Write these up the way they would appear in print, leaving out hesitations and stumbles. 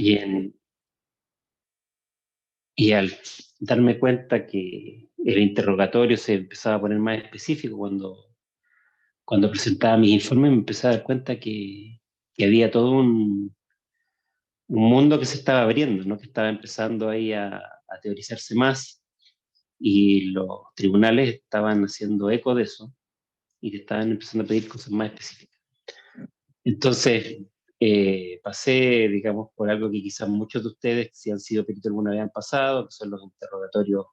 Y, y al darme cuenta que el interrogatorio se empezaba a poner más específico cuando presentaba mis informes, me empecé a dar cuenta que había todo un mundo que se estaba abriendo, ¿no? Que estaba empezando ahí a teorizarse más, y los tribunales estaban haciendo eco de eso y te estaban empezando a pedir cosas más específicas. Entonces, pasé, digamos, por algo que quizás muchos de ustedes, si han sido peritos alguna vez, han pasado, que son los interrogatorios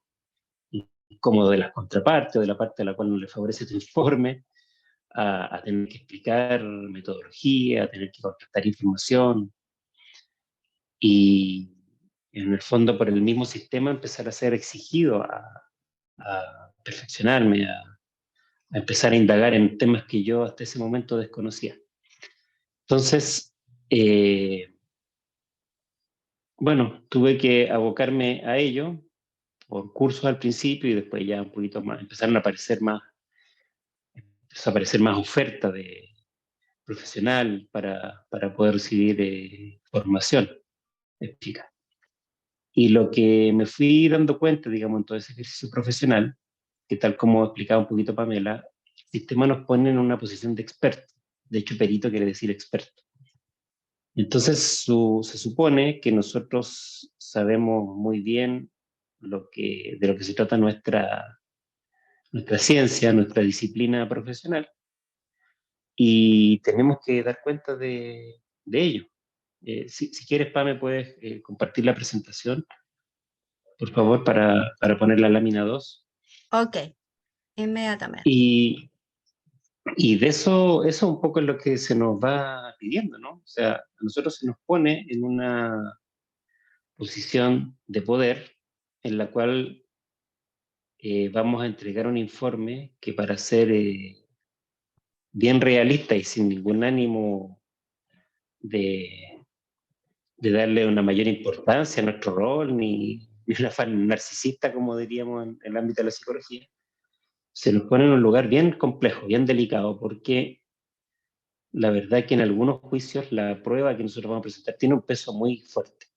incómodos de las contrapartes o de la parte a la cual no le favorece tu informe, a tener que explicar metodología, a tener que contrastar información, y en el fondo por el mismo sistema empezar a ser exigido a perfeccionarme, a empezar a indagar en temas que yo hasta ese momento desconocía. Entonces, bueno, tuve que abocarme a ello por cursos al principio, y después ya un poquito más, empezó a aparecer más oferta de profesional para poder recibir formación específica. Y lo que me fui dando cuenta, digamos, en todo ese ejercicio profesional, que tal como explicaba un poquito Pamela, el sistema nos pone en una posición de experto. De hecho, perito quiere decir experto. Entonces, se supone que nosotros sabemos muy bien de lo que se trata nuestra ciencia, nuestra disciplina profesional, y tenemos que dar cuenta de ello. Si quieres, Pame, puedes compartir la presentación, por favor, para poner la lámina 2. Ok, inmediatamente. Y de eso un poco es lo que se nos va pidiendo, ¿no? O sea, a nosotros se nos pone en una posición de poder en la cual vamos a entregar un informe que, para ser bien realista y sin ningún ánimo de, de darle una mayor importancia a nuestro rol, ni un afán narcisista, como diríamos en el ámbito de la psicología, se nos pone en un lugar bien complejo, bien delicado, porque la verdad es que en algunos juicios la prueba que nosotros vamos a presentar tiene un peso muy fuerte.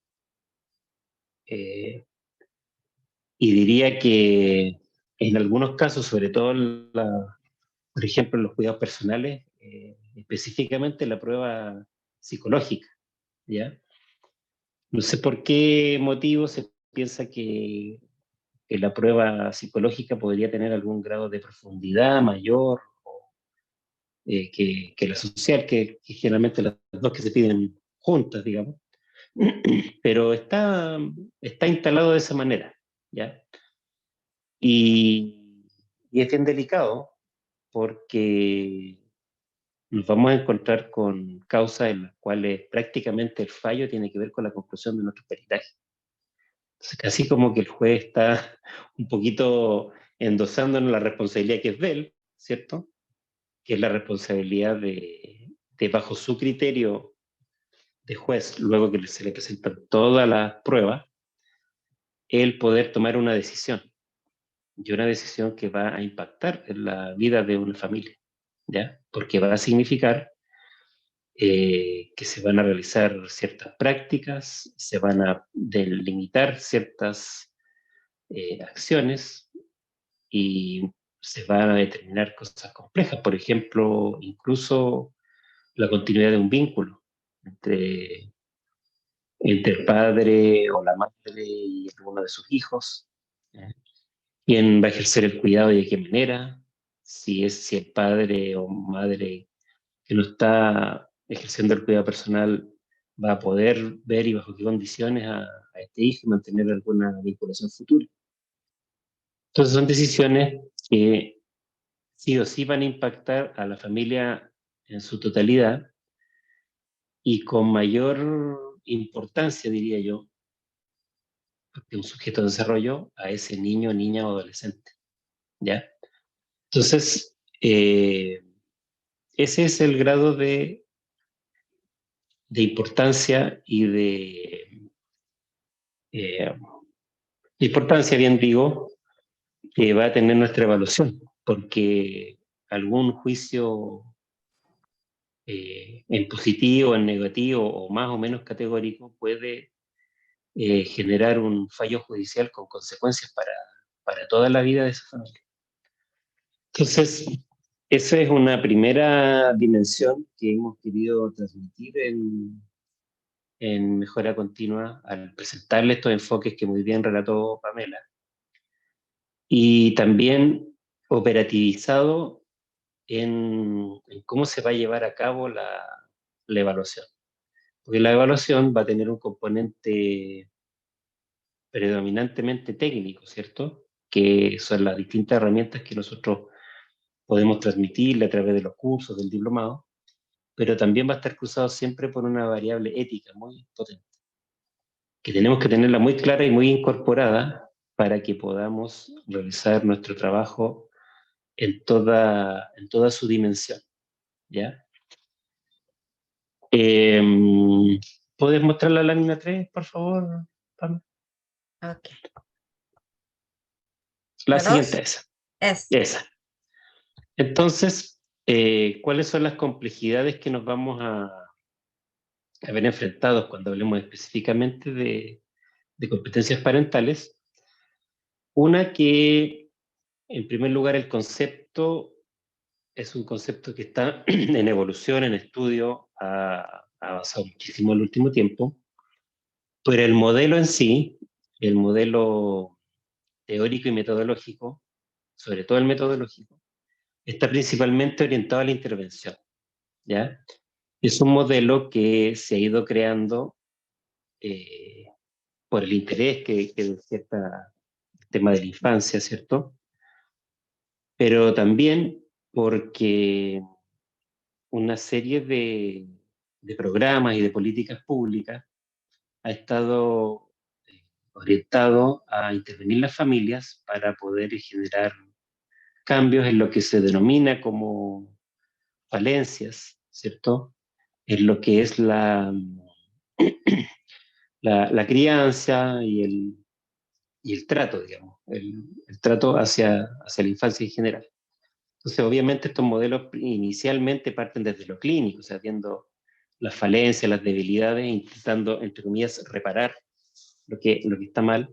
Y diría que en algunos casos, sobre todo por ejemplo, en los cuidados personales, específicamente la prueba psicológica, ¿ya? No sé por qué motivo se piensa que la prueba psicológica podría tener algún grado de profundidad mayor que la social, que generalmente las dos que se piden juntas, digamos. Pero está instalado de esa manera, ¿ya? Y es bien delicado porque nos vamos a encontrar con causas en las cuales prácticamente el fallo tiene que ver con la conclusión de nuestro peritaje. Entonces, casi como que el juez está un poquito endosándonos la responsabilidad que es de él, ¿cierto? Que es la responsabilidad de bajo su criterio de juez, luego que se le presentan todas las pruebas, el poder tomar una decisión. Y una decisión que va a impactar en la vida de una familia, ¿ya? Porque va a significar que se van a realizar ciertas prácticas, se van a delimitar ciertas acciones, y se van a determinar cosas complejas, por ejemplo, incluso la continuidad de un vínculo entre, entre el padre o la madre y alguno de sus hijos. ¿Eh? ¿Quién va a ejercer el cuidado y de qué manera? Si el padre o madre que no está ejerciendo el cuidado personal va a poder ver y bajo qué condiciones a este hijo y mantener alguna vinculación futura. Entonces son decisiones que sí o sí van a impactar a la familia en su totalidad, y con mayor importancia, diría yo, de un sujeto de desarrollo a ese niño, niña o adolescente, ¿ya? Entonces, ese es el grado de importancia y eh, bien digo, que va a tener nuestra evaluación, porque algún juicio en positivo, en negativo o más o menos categórico, puede generar un fallo judicial con consecuencias para toda la vida de esa familia. Entonces, esa es una primera dimensión que hemos querido transmitir en Mejora Continua al presentarle estos enfoques que muy bien relató Pamela. Y también operativizado en cómo se va a llevar a cabo la evaluación. Porque la evaluación va a tener un componente predominantemente técnico, ¿cierto? Que son las distintas herramientas que nosotros podemos transmitirle a través de los cursos, del diplomado, pero también va a estar cruzado siempre por una variable ética muy potente, que tenemos que tenerla muy clara y muy incorporada para que podamos realizar nuestro trabajo en toda su dimensión, ¿ya? ¿Puedes mostrar la lámina 3, por favor, Pam? Ok. La ¿La siguiente, 2? esa. Es. Esa. Entonces, ¿cuáles son las complejidades que nos vamos a ver enfrentados cuando hablemos específicamente de competencias parentales? Una que, en primer lugar, el concepto es un concepto que está en evolución, en estudio, ha avanzado muchísimo en el último tiempo, pero el modelo en sí, el modelo teórico y metodológico, sobre todo el metodológico, está principalmente orientado a la intervención, ¿ya? Es un modelo que se ha ido creando eh, por el interés que despierta el tema de la infancia, ¿cierto? Pero también porque una serie de programas y de políticas públicas ha estado orientado a intervenir las familias para poder generar cambios en lo que se denomina como falencias, ¿cierto? En lo que es la crianza y el trato, digamos, el trato hacia la infancia en general. Entonces, obviamente, estos modelos inicialmente parten desde lo clínico, o sea, viendo las falencias, las debilidades, intentando, entre comillas, reparar lo que está mal,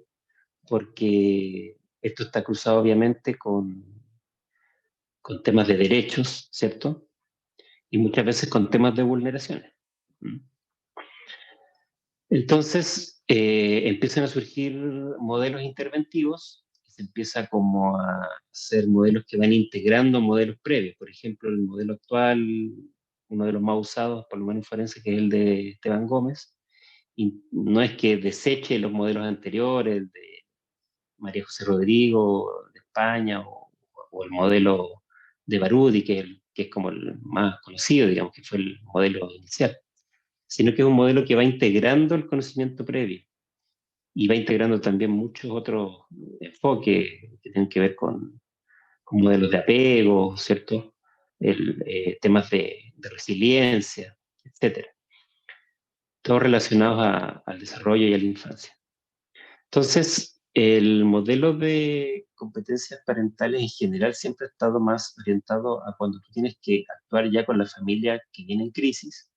porque esto está cruzado, obviamente, con temas de derechos, ¿cierto? Y muchas veces con temas de vulneraciones. Entonces, empiezan a surgir modelos interventivos, se empieza como a hacer modelos que van integrando modelos previos. Por ejemplo, el modelo actual, uno de los más usados, por lo menos forense, que es el de Esteban Gómez, y no es que deseche los modelos anteriores de María José Rodrigo de España o el modelo de Barudi, que es como el más conocido, digamos, que fue el modelo inicial, sino que es un modelo que va integrando el conocimiento previo y va integrando también muchos otros enfoques que tienen que ver con modelos de apego, ¿cierto? Temas de resiliencia, etcétera. Todos relacionados al desarrollo y a la infancia. Entonces, el modelo de competencias parentales en general siempre ha estado más orientado a cuando tú tienes que actuar ya con la familia que viene en crisis,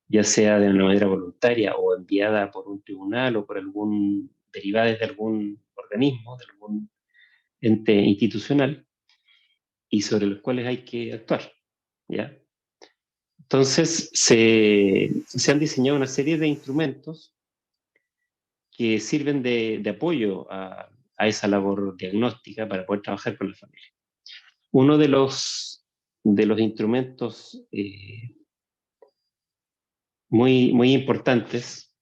ya sea de una manera voluntaria o enviada por un tribunal o por derivada de algún organismo, de algún ente institucional, y sobre los cuales hay que actuar, ¿ya? Entonces, se han diseñado una serie de instrumentos que sirven de apoyo a esa labor diagnóstica para poder trabajar con la familia. Uno de los instrumentos muy, muy importantes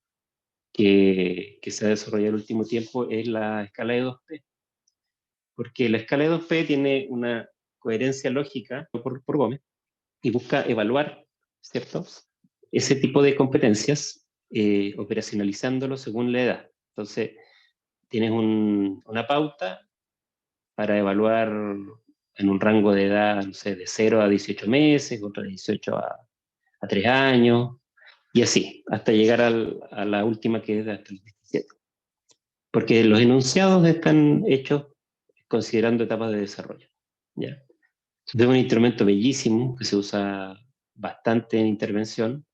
que se ha desarrollado en el último tiempo es la escala de 2P, porque la escala de 2P tiene una coherencia lógica por Gómez y busca evaluar, ¿cierto? Ese tipo de competencias operacionalizándolo según la edad. Entonces, tienes una pauta para evaluar en un rango de edad, no sé, de 0 a 18 meses, otra de 18 a 3 años, y así, hasta llegar a la última que es hasta el 17. Porque los enunciados están hechos considerando etapas de desarrollo, ¿ya? Es un instrumento bellísimo que se usa bastante en intervención,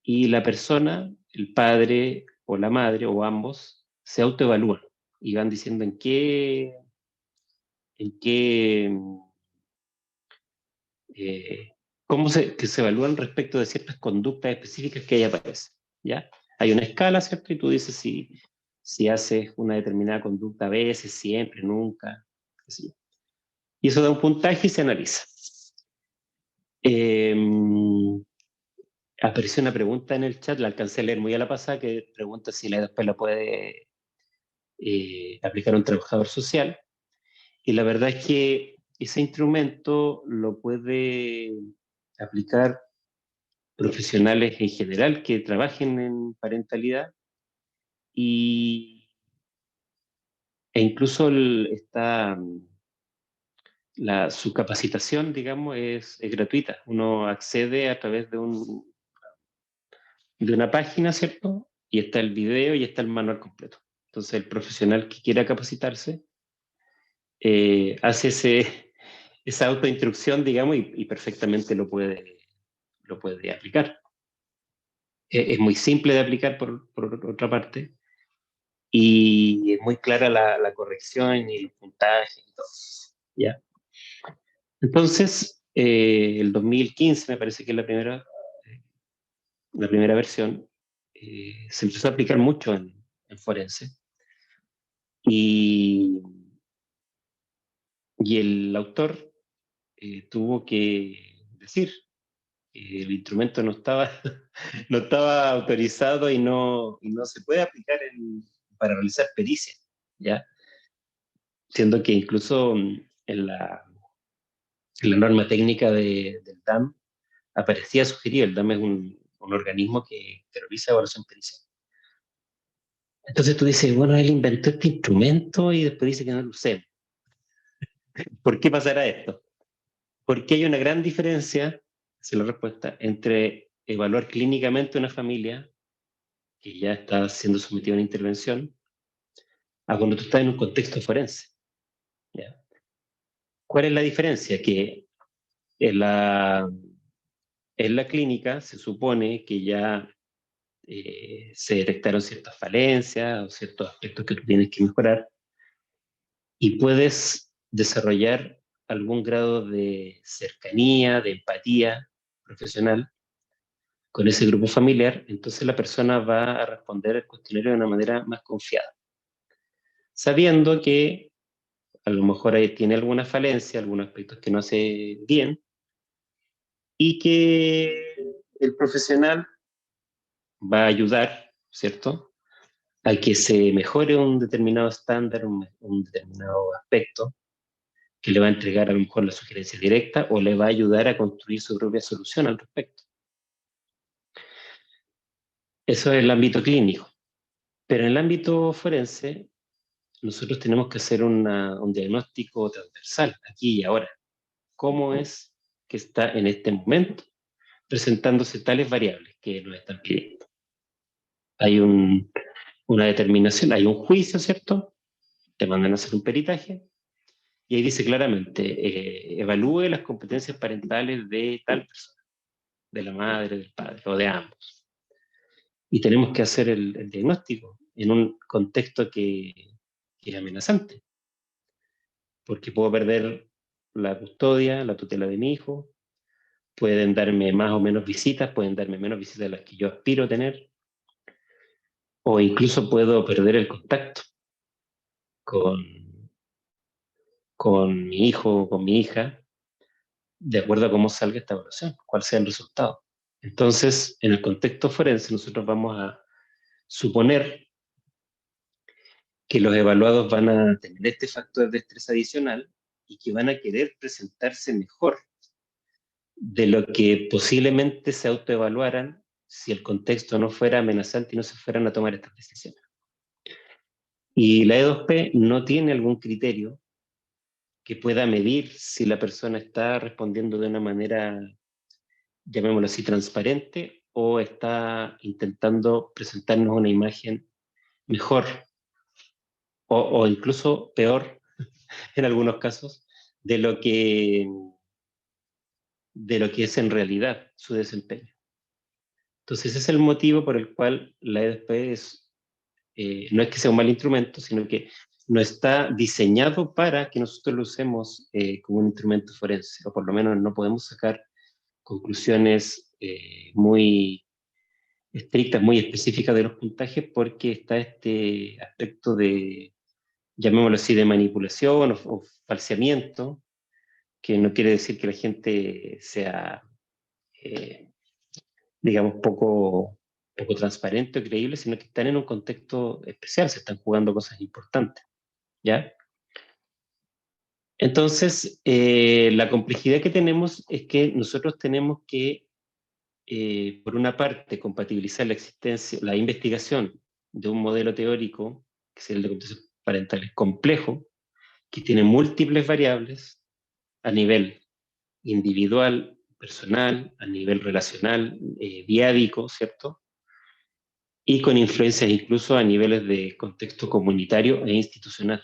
y la persona, el padre o la madre, o ambos, se autoevalúan y van diciendo en qué que se evalúan respecto de ciertas conductas específicas que ahí aparecen, ¿ya? Hay una escala, ¿cierto? Y tú dices si haces una determinada conducta a veces, siempre, nunca, qué sé yo. Y eso da un puntaje y se analiza. Eh, Apareció una pregunta en el chat, la alcancé a leer muy a la pasada, que pregunta si la después la puede aplicar un trabajador social. Y la verdad es que ese instrumento lo puede aplicar profesionales en general que trabajen en parentalidad y, e incluso su capacitación, digamos, es gratuita. Uno accede a través de una página, ¿cierto? Y está el video y está el manual completo. Entonces el profesional que quiera capacitarse hace esa autoinstrucción, digamos, y perfectamente lo puede aplicar. Es muy simple de aplicar por otra parte, y es muy clara la corrección y los puntajes y todo. ¿Ya? Entonces, el 2015 me parece que es la primera versión, se empezó a aplicar mucho en forense, y, y el autor tuvo que decir que el instrumento no estaba, no estaba autorizado y no se puede aplicar para realizar pericia, ¿ya? Siendo que incluso en la norma técnica del DAM aparecía sugerido. El DAM es un organismo que realiza evaluación pericial. Entonces tú dices, bueno, él inventó este instrumento y después dice que no lo usemos. ¿Por qué pasará esto? Porque hay una gran diferencia, esa es la respuesta, entre evaluar clínicamente una familia que ya está siendo sometida a una intervención a cuando tú estás en un contexto forense. ¿Ya? ¿Cuál es la diferencia? Que en la clínica se supone que ya se detectaron ciertas falencias o ciertos aspectos que tú tienes que mejorar, y puedes desarrollar algún grado de cercanía, de empatía profesional con ese grupo familiar. Entonces la persona va a responder el cuestionario de una manera más confiada, sabiendo que a lo mejor ahí tiene alguna falencia, algunos aspectos que no hace bien, y que el profesional va a ayudar, ¿cierto?, a que se mejore un determinado estándar, un determinado aspecto, que le va a entregar a lo mejor la sugerencia directa o le va a ayudar a construir su propia solución al respecto. Eso es el ámbito clínico. Pero en el ámbito forense, nosotros tenemos que hacer un diagnóstico transversal, aquí y ahora. ¿Cómo es que está en este momento presentándose tales variables que nos están pidiendo? Hay una determinación, hay un juicio, ¿cierto? Te mandan a hacer un peritaje, y ahí dice claramente, evalúe las competencias parentales de tal persona, de la madre, del padre, o de ambos. Y tenemos que hacer el diagnóstico en un contexto que es amenazante, porque puedo perder la custodia, la tutela de mi hijo, pueden darme más o menos visitas, pueden darme menos visitas de las que yo aspiro a tener, o incluso puedo perder el contacto con, con mi hijo o con mi hija, de acuerdo a cómo salga esta evaluación, cuál sea el resultado. Entonces, en el contexto forense, nosotros vamos a suponer que los evaluados van a tener este factor de estrés adicional y que van a querer presentarse mejor de lo que posiblemente se autoevaluaran si el contexto no fuera amenazante y no se fueran a tomar estas decisiones. Y la E2P no tiene algún criterio que pueda medir si la persona está respondiendo de una manera, llamémoslo así, transparente, o está intentando presentarnos una imagen mejor o incluso peor en algunos casos de de lo que es en realidad su desempeño. Entonces, ese es el motivo por el cual la EDP no es que sea un mal instrumento, sino que no está diseñado para que nosotros lo usemos como un instrumento forense, o por lo menos no podemos sacar conclusiones muy estrictas, muy específicas de los puntajes, porque está este aspecto de, llamémoslo así, de manipulación o falseamiento, que no quiere decir que la gente sea, digamos, poco transparente o creíble, sino que están en un contexto especial, se están jugando cosas importantes, ¿ya? Entonces, la complejidad que tenemos es que nosotros tenemos que, por una parte, compatibilizar la existencia, la investigación de un modelo teórico, que es el de contextos parentales complejo, que tiene múltiples variables a nivel individual, personal, a nivel relacional, diádico, ¿cierto? Y con influencias incluso a niveles de contexto comunitario e institucional.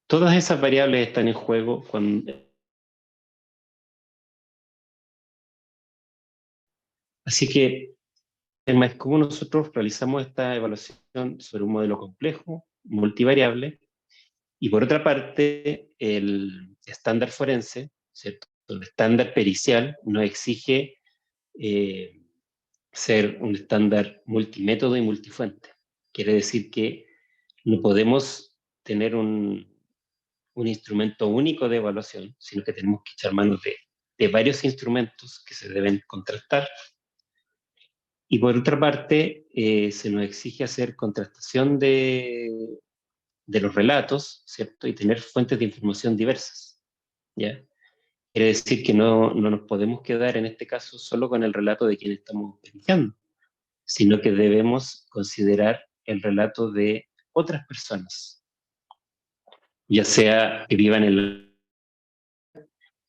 Todas esas variables están en juego cuando... Así que el tema es cómo nosotros realizamos esta evaluación sobre un modelo complejo, multivariable, y por otra parte, el estándar forense, ¿cierto? El estándar pericial nos exige ser un estándar multimétodo y multifuente. Quiere decir que no podemos tener un instrumento único de evaluación, sino que tenemos que echar mano de varios instrumentos que se deben contrastar. Y por otra parte, se nos exige hacer contrastación de los relatos, ¿cierto? Y tener fuentes de información diversas, ¿ya? Quiere decir que no nos podemos quedar en este caso solo con el relato de quien estamos verificando, sino que debemos considerar el relato de otras personas, ya sea que vivan en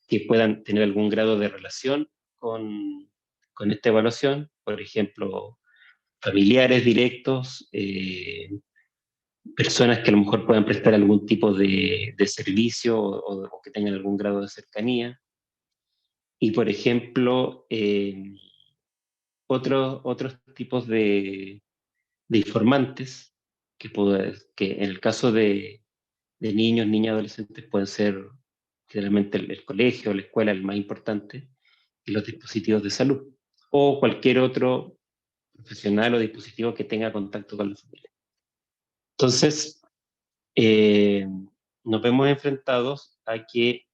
que puedan tener algún grado de relación con esta evaluación, por ejemplo, familiares directos, personas que a lo mejor puedan prestar algún tipo de servicio o que tengan algún grado de cercanía. Y, por ejemplo, otros tipos de informantes que en el caso de niños, niñas, adolescentes pueden ser generalmente el colegio, la escuela, el más importante, y los dispositivos de salud, o cualquier otro profesional o dispositivo que tenga contacto con la familia. Entonces, nos vemos enfrentados a que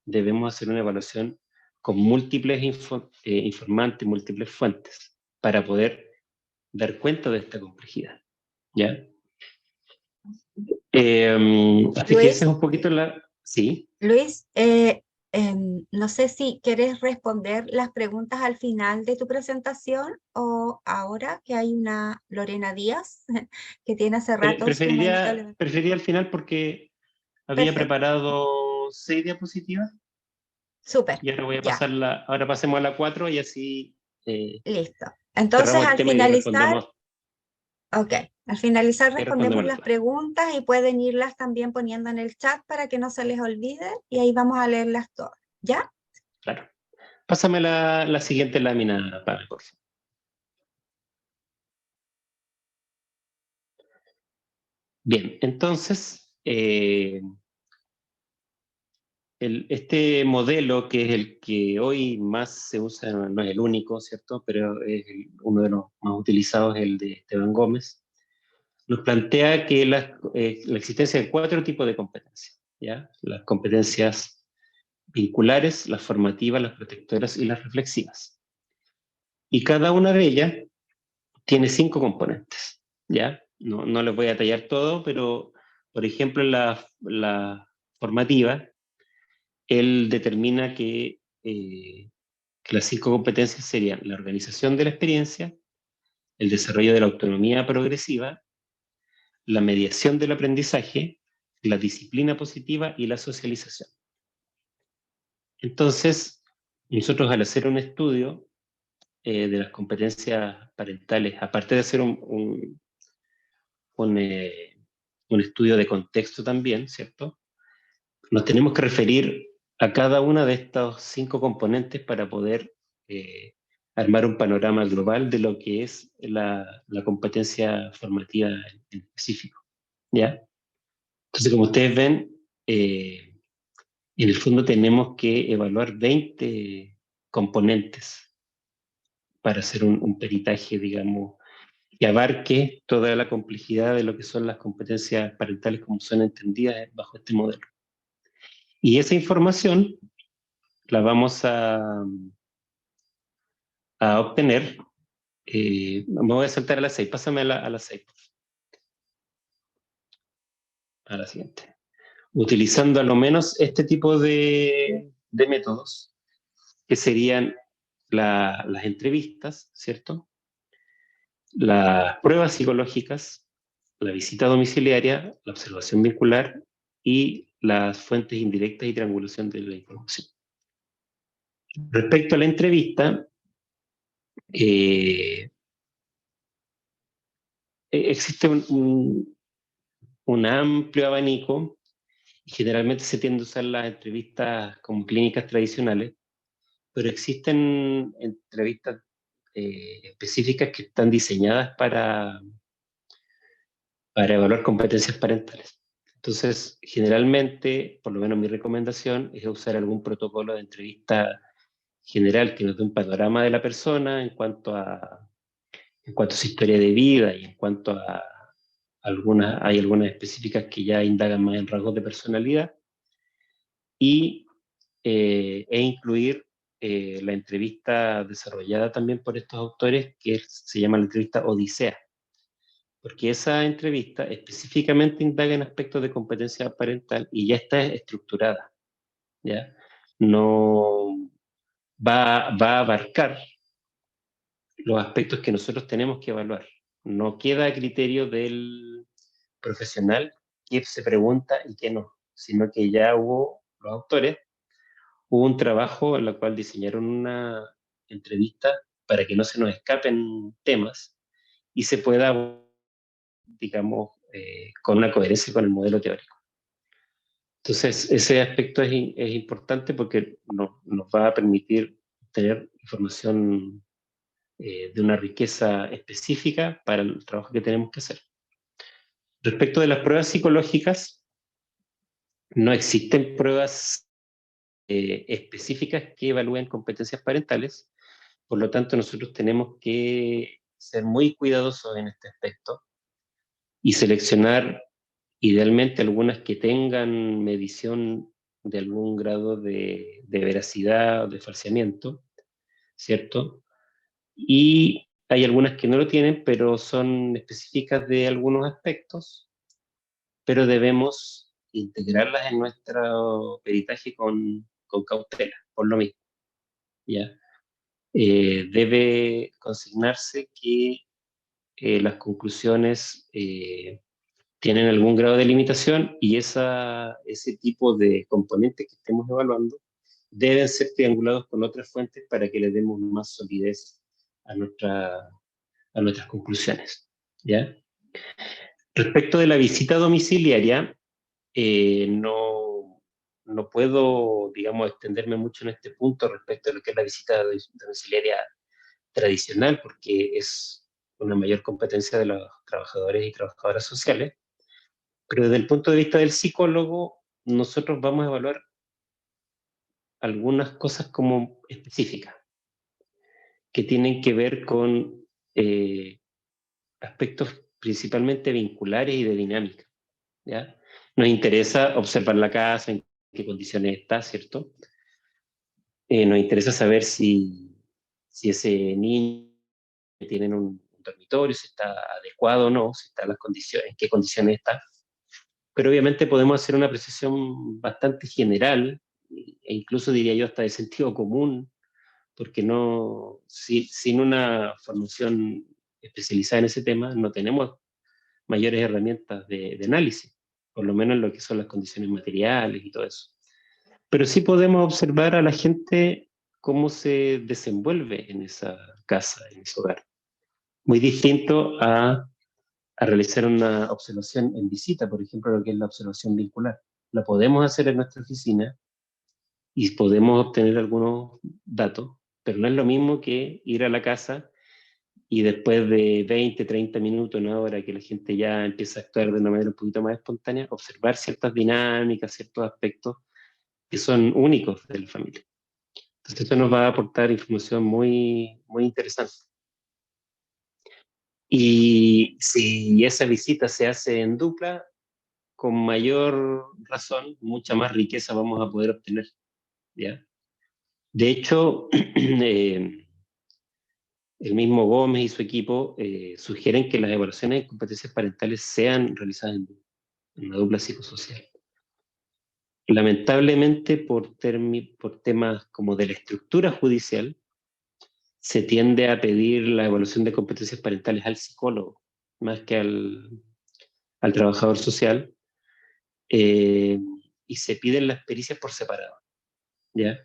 debemos hacer una evaluación con múltiples informantes, múltiples fuentes, para poder dar cuenta de esta complejidad, ¿ya? Así que esa es Luis, un poquito la... Sí. Luis, no sé si quieres responder las preguntas al final de tu presentación o ahora que hay una Lorena Díaz que tiene hace rato su manito levantada. Preferiría al final porque había Perfecto, preparado 6 diapositivas súper, y ahora voy a ya, pasarla, ahora pasemos a la 4 y así listo. Entonces, cerramos el tema y ok, al finalizar ahí respondemos respondemos las las dudas. preguntas y pueden irlas también poniendo en el chat para que no se les olvide y ahí vamos a leerlas todas, ¿ya? Claro. Pásame la siguiente lámina, Pablo, por favor. Bien, entonces, este modelo, que es el que hoy más se usa, no es el único, ¿cierto? Pero es uno de los más utilizados, el de Esteban Gómez, nos plantea que la existencia de 4 tipos de competencias, ¿ya? Las competencias vinculares, las formativas, las protectoras y las reflexivas. Y cada una de ellas tiene 5 componentes, ¿ya? No les voy a detallar todo, pero, por ejemplo, la formativa, él determina que las 5 competencias serían la organización de la experiencia, el desarrollo de la autonomía progresiva, la mediación del aprendizaje, la disciplina positiva y la socialización. Entonces, nosotros al hacer un estudio de las competencias parentales, aparte de hacer un, un estudio de contexto también, ¿cierto? Nos tenemos que referir a cada una de estos 5 componentes para poder armar un panorama global de lo que es la competencia formativa en específico, ¿ya? Entonces, como ustedes ven, en el fondo tenemos que evaluar 20 componentes para hacer un peritaje, digamos, que abarque toda la complejidad de lo que son las competencias parentales como son entendidas bajo este modelo. Y esa información la vamos a obtener. Me voy a saltar a la 6, pásame a la 6, a la siguiente. Utilizando a lo menos este tipo de métodos, que serían las entrevistas, ¿cierto? Las pruebas psicológicas, la visita domiciliaria, la observación vincular y las fuentes indirectas y triangulación de la información. Respecto a la entrevista, existe un amplio abanico y generalmente se tiende a usar las entrevistas como clínicas tradicionales, pero existen entrevistas específicas que están diseñadas para evaluar competencias parentales. Entonces, generalmente, por lo menos mi recomendación es usar algún protocolo de entrevista general que nos dé un panorama de la persona en cuanto a su historia de vida y en cuanto a hay algunas específicas que ya indagan más en rasgos de personalidad e incluir la entrevista desarrollada también por estos autores que se llama la entrevista Odisea, porque esa entrevista específicamente indaga en aspectos de competencia parental y ya está estructurada, ¿ya? No va a abarcar los aspectos que nosotros tenemos que evaluar. No queda a criterio del profesional qué se pregunta y qué no, sino que ya los autores, hubo un trabajo en el cual diseñaron una entrevista para que no se nos escapen temas y se pueda, digamos, con una coherencia con el modelo teórico. Entonces, ese aspecto es importante porque nos va a permitir tener información de una riqueza específica para el trabajo que tenemos que hacer. Respecto de las pruebas psicológicas, no existen pruebas específicas que evalúen competencias parentales, por lo tanto nosotros tenemos que ser muy cuidadosos en este aspecto y seleccionar idealmente algunas que tengan medición de algún grado de veracidad o de falseamiento, ¿cierto? Y hay algunas que no lo tienen, pero son específicas de algunos aspectos, pero debemos integrarlas en nuestro peritaje con cautela, por lo mismo, ¿ya? Debe consignarse que las conclusiones tienen algún grado de limitación y ese tipo de componentes que estemos evaluando deben ser triangulados con otras fuentes para que le demos más solidez a nuestras conclusiones, ¿ya? Respecto de la visita domiciliaria, no puedo, digamos, extenderme mucho en este punto respecto a lo que es la visita domiciliaria tradicional, porque es una mayor competencia de los trabajadores y trabajadoras sociales, pero desde el punto de vista del psicólogo, nosotros vamos a evaluar algunas cosas como específicas, que tienen que ver con aspectos principalmente vinculares y de dinámica, ¿ya? Nos interesa observar la casa, en qué condiciones está, ¿cierto? Nos interesa saber si ese niño tiene un dormitorio, si está adecuado o no, si está en las condiciones, en qué condiciones está. Pero obviamente podemos hacer una apreciación bastante general, e incluso diría yo hasta de sentido común, porque sin una formación especializada en ese tema, no tenemos mayores herramientas de análisis, por lo menos en lo que son las condiciones materiales y todo eso. Pero sí podemos observar a la gente cómo se desenvuelve en esa casa, en ese hogar. Muy distinto a realizar una observación en visita, por ejemplo, lo que es la observación vincular. La podemos hacer en nuestra oficina, y podemos obtener algunos datos, pero no es lo mismo que ir a la casa y después de 20, 30 minutos, una hora, que la gente ya empieza a actuar de una manera un poquito más espontánea, observar ciertas dinámicas, ciertos aspectos que son únicos de la familia. Entonces esto nos va a aportar información muy, muy interesante. Y si esa visita se hace en dupla, con mayor razón, mucha más riqueza vamos a poder obtener, ¿ya? De hecho, el mismo Gómez y su equipo sugieren que las evaluaciones de competencias parentales sean realizadas en una dupla psicosocial. Lamentablemente, por temas como de la estructura judicial, se tiende a pedir la evaluación de competencias parentales al psicólogo, más que al trabajador social, y se piden las pericias por separado, ¿ya?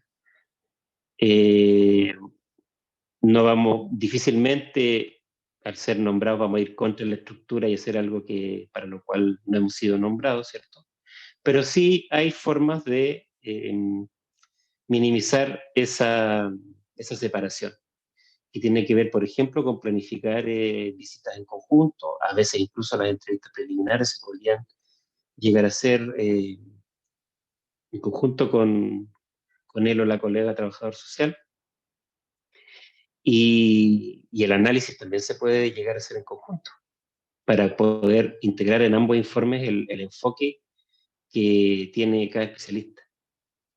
No vamos, difícilmente, al ser nombrados, vamos a ir contra la estructura y hacer algo para lo cual no hemos sido nombrados, ¿cierto? Pero sí hay formas de minimizar esa separación, que tiene que ver, por ejemplo, con planificar visitas en conjunto. A veces incluso las entrevistas preliminares se podrían llegar a hacer en conjunto con él o la colega trabajador social. Y el análisis también se puede llegar a hacer en conjunto, para poder integrar en ambos informes el enfoque que tiene cada especialista.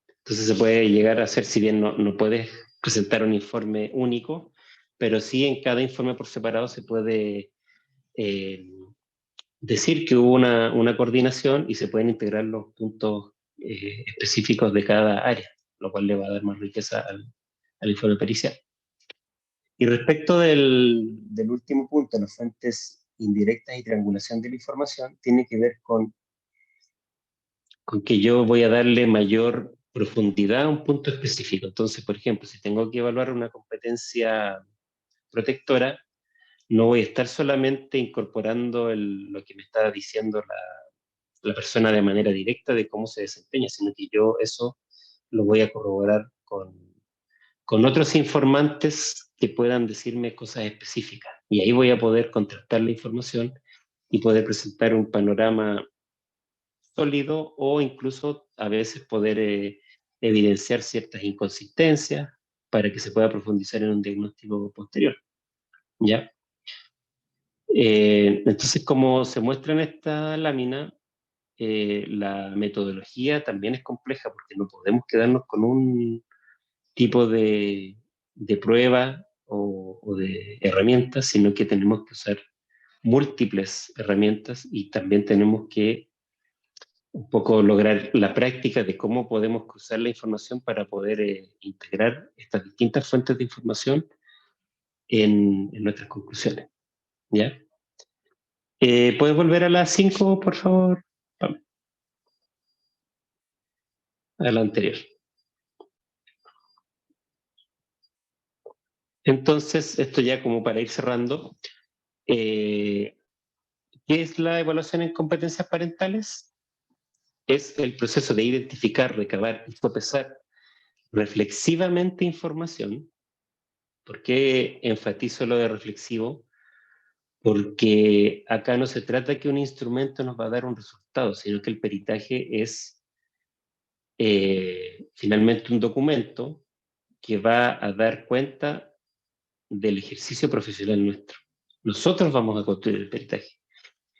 Entonces se puede llegar a hacer, si bien no puedes presentar un informe único, pero sí en cada informe por separado se puede decir que hubo una coordinación y se pueden integrar los puntos específicos de cada área, lo cual le va a dar más riqueza al informe pericial. Y respecto del último punto, las fuentes indirectas y triangulación de la información, tiene que ver con que yo voy a darle mayor profundidad a un punto específico. Entonces, por ejemplo, si tengo que evaluar una competencia protectora, no voy a estar solamente incorporando lo que me está diciendo la persona de manera directa de cómo se desempeña, sino que yo eso lo voy a corroborar con otros informantes que puedan decirme cosas específicas. Y ahí voy a poder contrastar la información y poder presentar un panorama sólido, o incluso a veces poder evidenciar ciertas inconsistencias para que se pueda profundizar en un diagnóstico posterior, ¿ya? Entonces, como se muestra en esta lámina, la metodología también es compleja, porque no podemos quedarnos con un tipo de prueba o de herramientas, sino que tenemos que usar múltiples herramientas, y también tenemos que un poco lograr la práctica de cómo podemos cruzar la información para poder integrar estas distintas fuentes de información en nuestras conclusiones, ¿ya? ¿Puedes volver a las 5, por favor? A la anterior. Entonces, esto ya como para ir cerrando, ¿qué es la evaluación en competencias parentales? Es el proceso de identificar, recabar y sopesar reflexivamente información. ¿Por qué enfatizo lo de reflexivo? Porque acá no se trata que un instrumento nos va a dar un resultado, sino que el peritaje es finalmente un documento que va a dar cuenta del ejercicio profesional nuestro. Nosotros vamos a construir el peritaje.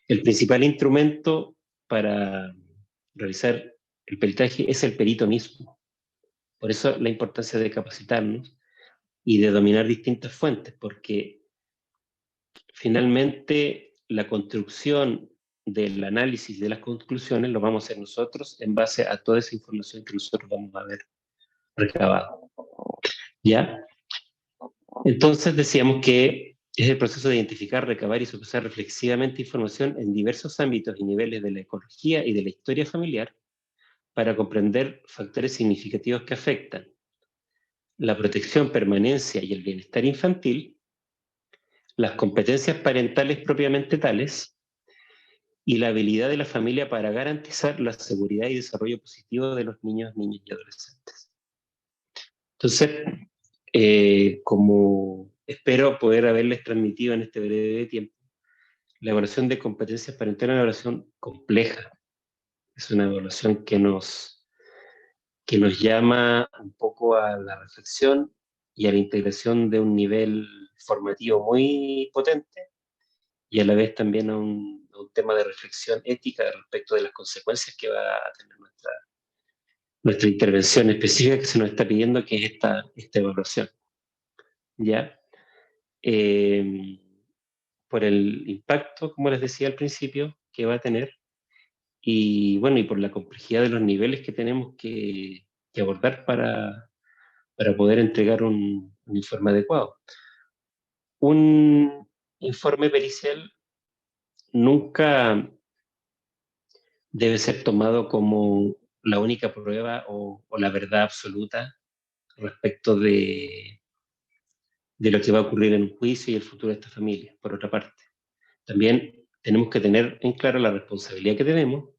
El principal instrumento para realizar el peritaje es el perito mismo. Por eso la importancia de capacitarnos y de dominar distintas fuentes, porque finalmente la construcción del análisis de las conclusiones lo vamos a hacer nosotros en base a toda esa información que nosotros vamos a haber recabado. ¿Ya? Entonces decíamos que es el proceso de identificar, recabar y sopesar reflexivamente información en diversos ámbitos y niveles de la ecología y de la historia familiar, para comprender factores significativos que afectan la protección, permanencia y el bienestar infantil, las competencias parentales propiamente tales, y la habilidad de la familia para garantizar la seguridad y desarrollo positivo de los niños, niñas y adolescentes. Entonces, como espero poder haberles transmitido en este breve tiempo, la evaluación de competencias parentales es una evaluación compleja. Es una evaluación que nos llama un poco a la reflexión y a la integración de un nivel formativo muy potente y a la vez también a un tema de reflexión ética respecto de las consecuencias que va a tener nuestra intervención específica que se nos está pidiendo, que es esta evaluación. ¿Ya? Por el impacto, como les decía al principio, que va a tener, y bueno, y por la complejidad de los niveles que tenemos que abordar para poder entregar un informe adecuado. Un informe pericial nunca debe ser tomado como la única prueba o la verdad absoluta respecto de lo que va a ocurrir en un juicio y el futuro de esta familia, por otra parte. También tenemos que tener en claro la responsabilidad que tenemos,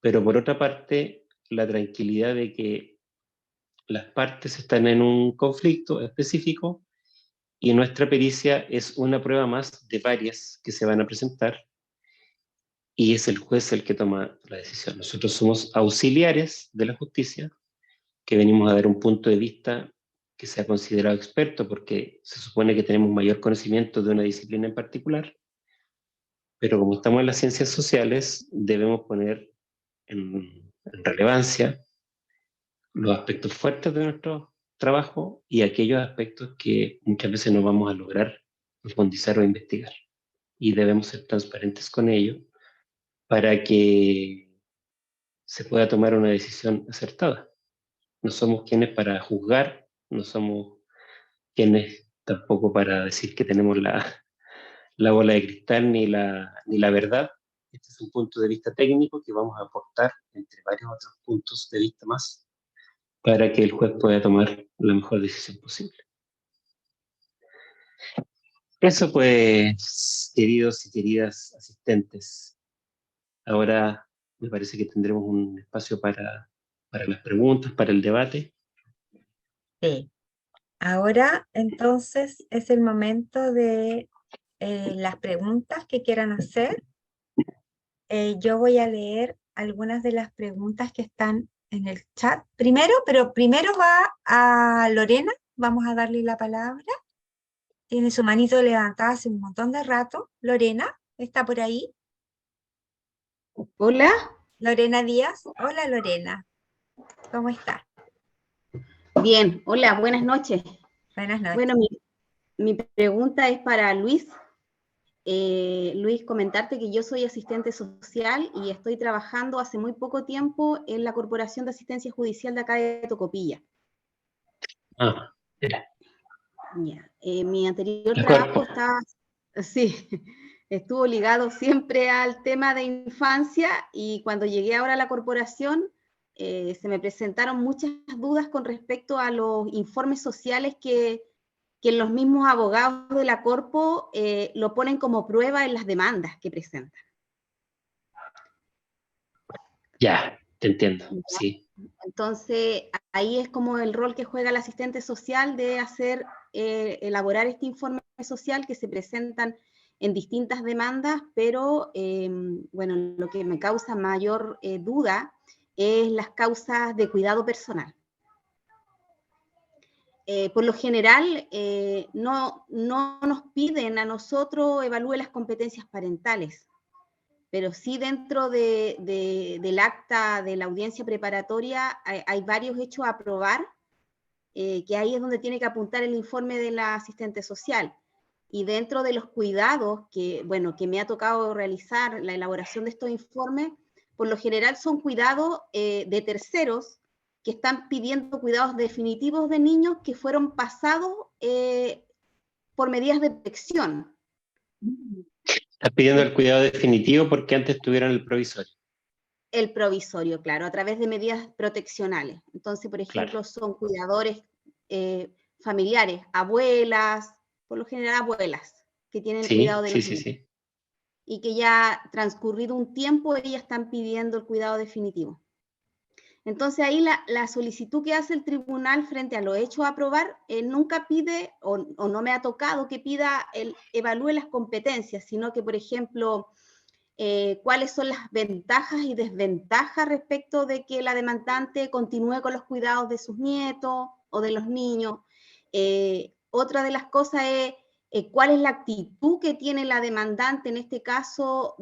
pero por otra parte, la tranquilidad de que las partes están en un conflicto específico y nuestra pericia es una prueba más de varias que se van a presentar y es el juez el que toma la decisión. Nosotros somos auxiliares de la justicia, que venimos a dar un punto de vista que sea considerado experto porque se supone que tenemos mayor conocimiento de una disciplina en particular, pero como estamos en las ciencias sociales, debemos poner en relevancia los aspectos fuertes de nuestro trabajo y aquellos aspectos que muchas veces no vamos a lograr profundizar o investigar. Y debemos ser transparentes con ello para que se pueda tomar una decisión acertada. No somos quienes para juzgar, no somos quienes tampoco para decir que tenemos la bola de cristal ni la verdad. Este es un punto de vista técnico que vamos a aportar entre varios otros puntos de vista más para que el juez pueda tomar la mejor decisión posible. Eso pues, queridos y queridas asistentes. Ahora me parece que tendremos un espacio para las preguntas, para el debate. Sí. Ahora, entonces, es el momento de las preguntas que quieran hacer. Yo voy a leer algunas de las preguntas que están en el chat primero, pero primero va a Lorena. Vamos a darle la palabra. Tiene su manito levantada hace un montón de rato. Lorena, ¿está por ahí? Hola. Lorena Díaz. Hola, Lorena. ¿Cómo está? Bien, hola, buenas noches. Buenas noches. Bueno, mi pregunta es para Luis. Luis, comentarte que yo soy asistente social y estoy trabajando hace muy poco tiempo en la Corporación de Asistencia Judicial de acá de Tocopilla. Ah, mira. Ya. Mi anterior trabajo estuvo ligado siempre al tema de infancia y cuando llegué ahora a la corporación se me presentaron muchas dudas con respecto a los informes sociales que los mismos abogados de la Corpo lo ponen como prueba en las demandas que presentan. Ya, te entiendo, sí. Entonces, ahí es como el rol que juega el asistente social de hacer, elaborar este informe social que se presentan en distintas demandas, pero, bueno, lo que me causa mayor duda es las causas de cuidado personal. Por lo general, no nos piden a nosotros evalúe las competencias parentales, pero sí dentro del acta de la audiencia preparatoria hay varios hechos a probar, que ahí es donde tiene que apuntar el informe de la asistente social. Y dentro de los cuidados que me ha tocado realizar la elaboración de estos informes, por lo general son cuidados de terceros que están pidiendo cuidados definitivos de niños que fueron pasados por medidas de protección. Estás pidiendo el cuidado definitivo porque antes tuvieron el provisorio. El provisorio, claro, a través de medidas proteccionales. Entonces, por ejemplo, son cuidadores familiares, abuelas, por lo general abuelas, que tienen cuidado de los niños. Sí. Y que ya transcurrido un tiempo, ellas están pidiendo el cuidado definitivo. Entonces ahí la solicitud que hace el tribunal frente a los hechos a aprobar nunca pide, o no me ha tocado que pida, evalúe las competencias, sino que, por ejemplo, cuáles son las ventajas y desventajas respecto de que la demandante continúe con los cuidados de sus nietos o de los niños. Otra de las cosas es cuál es la actitud que tiene la demandante en este caso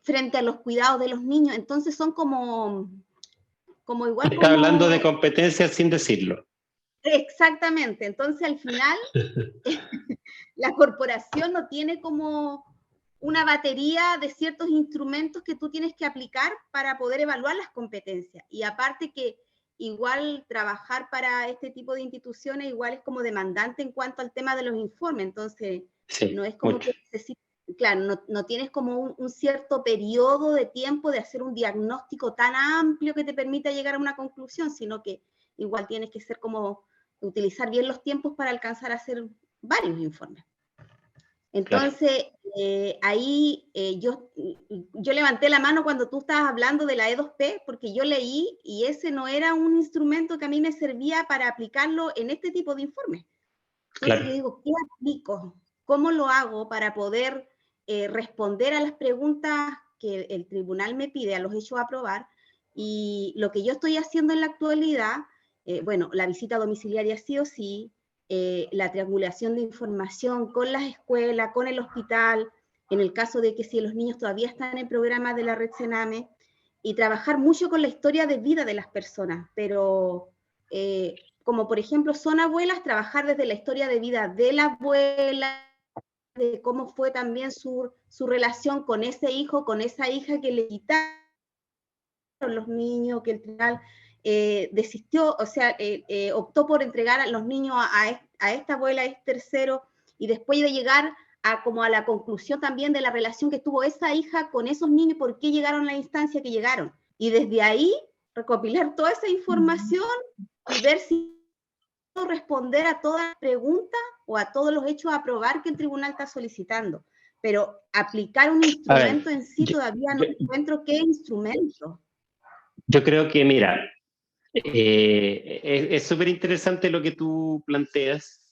frente a los cuidados de los niños. Entonces son como igual Está hablando de competencias sin decirlo. Exactamente. Entonces al final la corporación no tiene como una batería de ciertos instrumentos que tú tienes que aplicar para poder evaluar las competencias. Y aparte que igual trabajar para este tipo de instituciones igual es como demandante en cuanto al tema de los informes. Entonces, sí, no es como mucho. Que necesitas, claro, no tienes como un cierto periodo de tiempo de hacer un diagnóstico tan amplio que te permita llegar a una conclusión, sino que igual tienes que ser como utilizar bien los tiempos para alcanzar a hacer varios informes. Entonces, claro. Ahí yo levanté la mano cuando tú estabas hablando de la E2P, porque yo leí y ese no era un instrumento que a mí me servía para aplicarlo en este tipo de informes. Entonces claro. Yo digo, ¿qué aplico? ¿Cómo lo hago para poder responder a las preguntas que el tribunal me pide, a los hechos a aprobar? Y lo que yo estoy haciendo en la actualidad, bueno, la visita domiciliaria sí o sí, la triangulación de información con las escuelas, con el hospital, en el caso de que si los niños todavía están en programas de la red Sename, y trabajar mucho con la historia de vida de las personas, pero como por ejemplo son abuelas, trabajar desde la historia de vida de la abuela, de cómo fue también su relación con ese hijo, con esa hija que le quitaron los niños, que el tribunal desistió, o sea, optó por entregar a los niños a esta abuela, a este tercero, y después de llegar como a la conclusión también de la relación que tuvo esa hija con esos niños, por qué llegaron a la instancia que llegaron. Y desde ahí, recopilar toda esa información y ver si puedo responder a todas las preguntas o a todos los hechos a aprobar que el tribunal está solicitando. Pero aplicar un instrumento en sí todavía no encuentro qué instrumento. Yo creo que, mira, es súper interesante lo que tú planteas,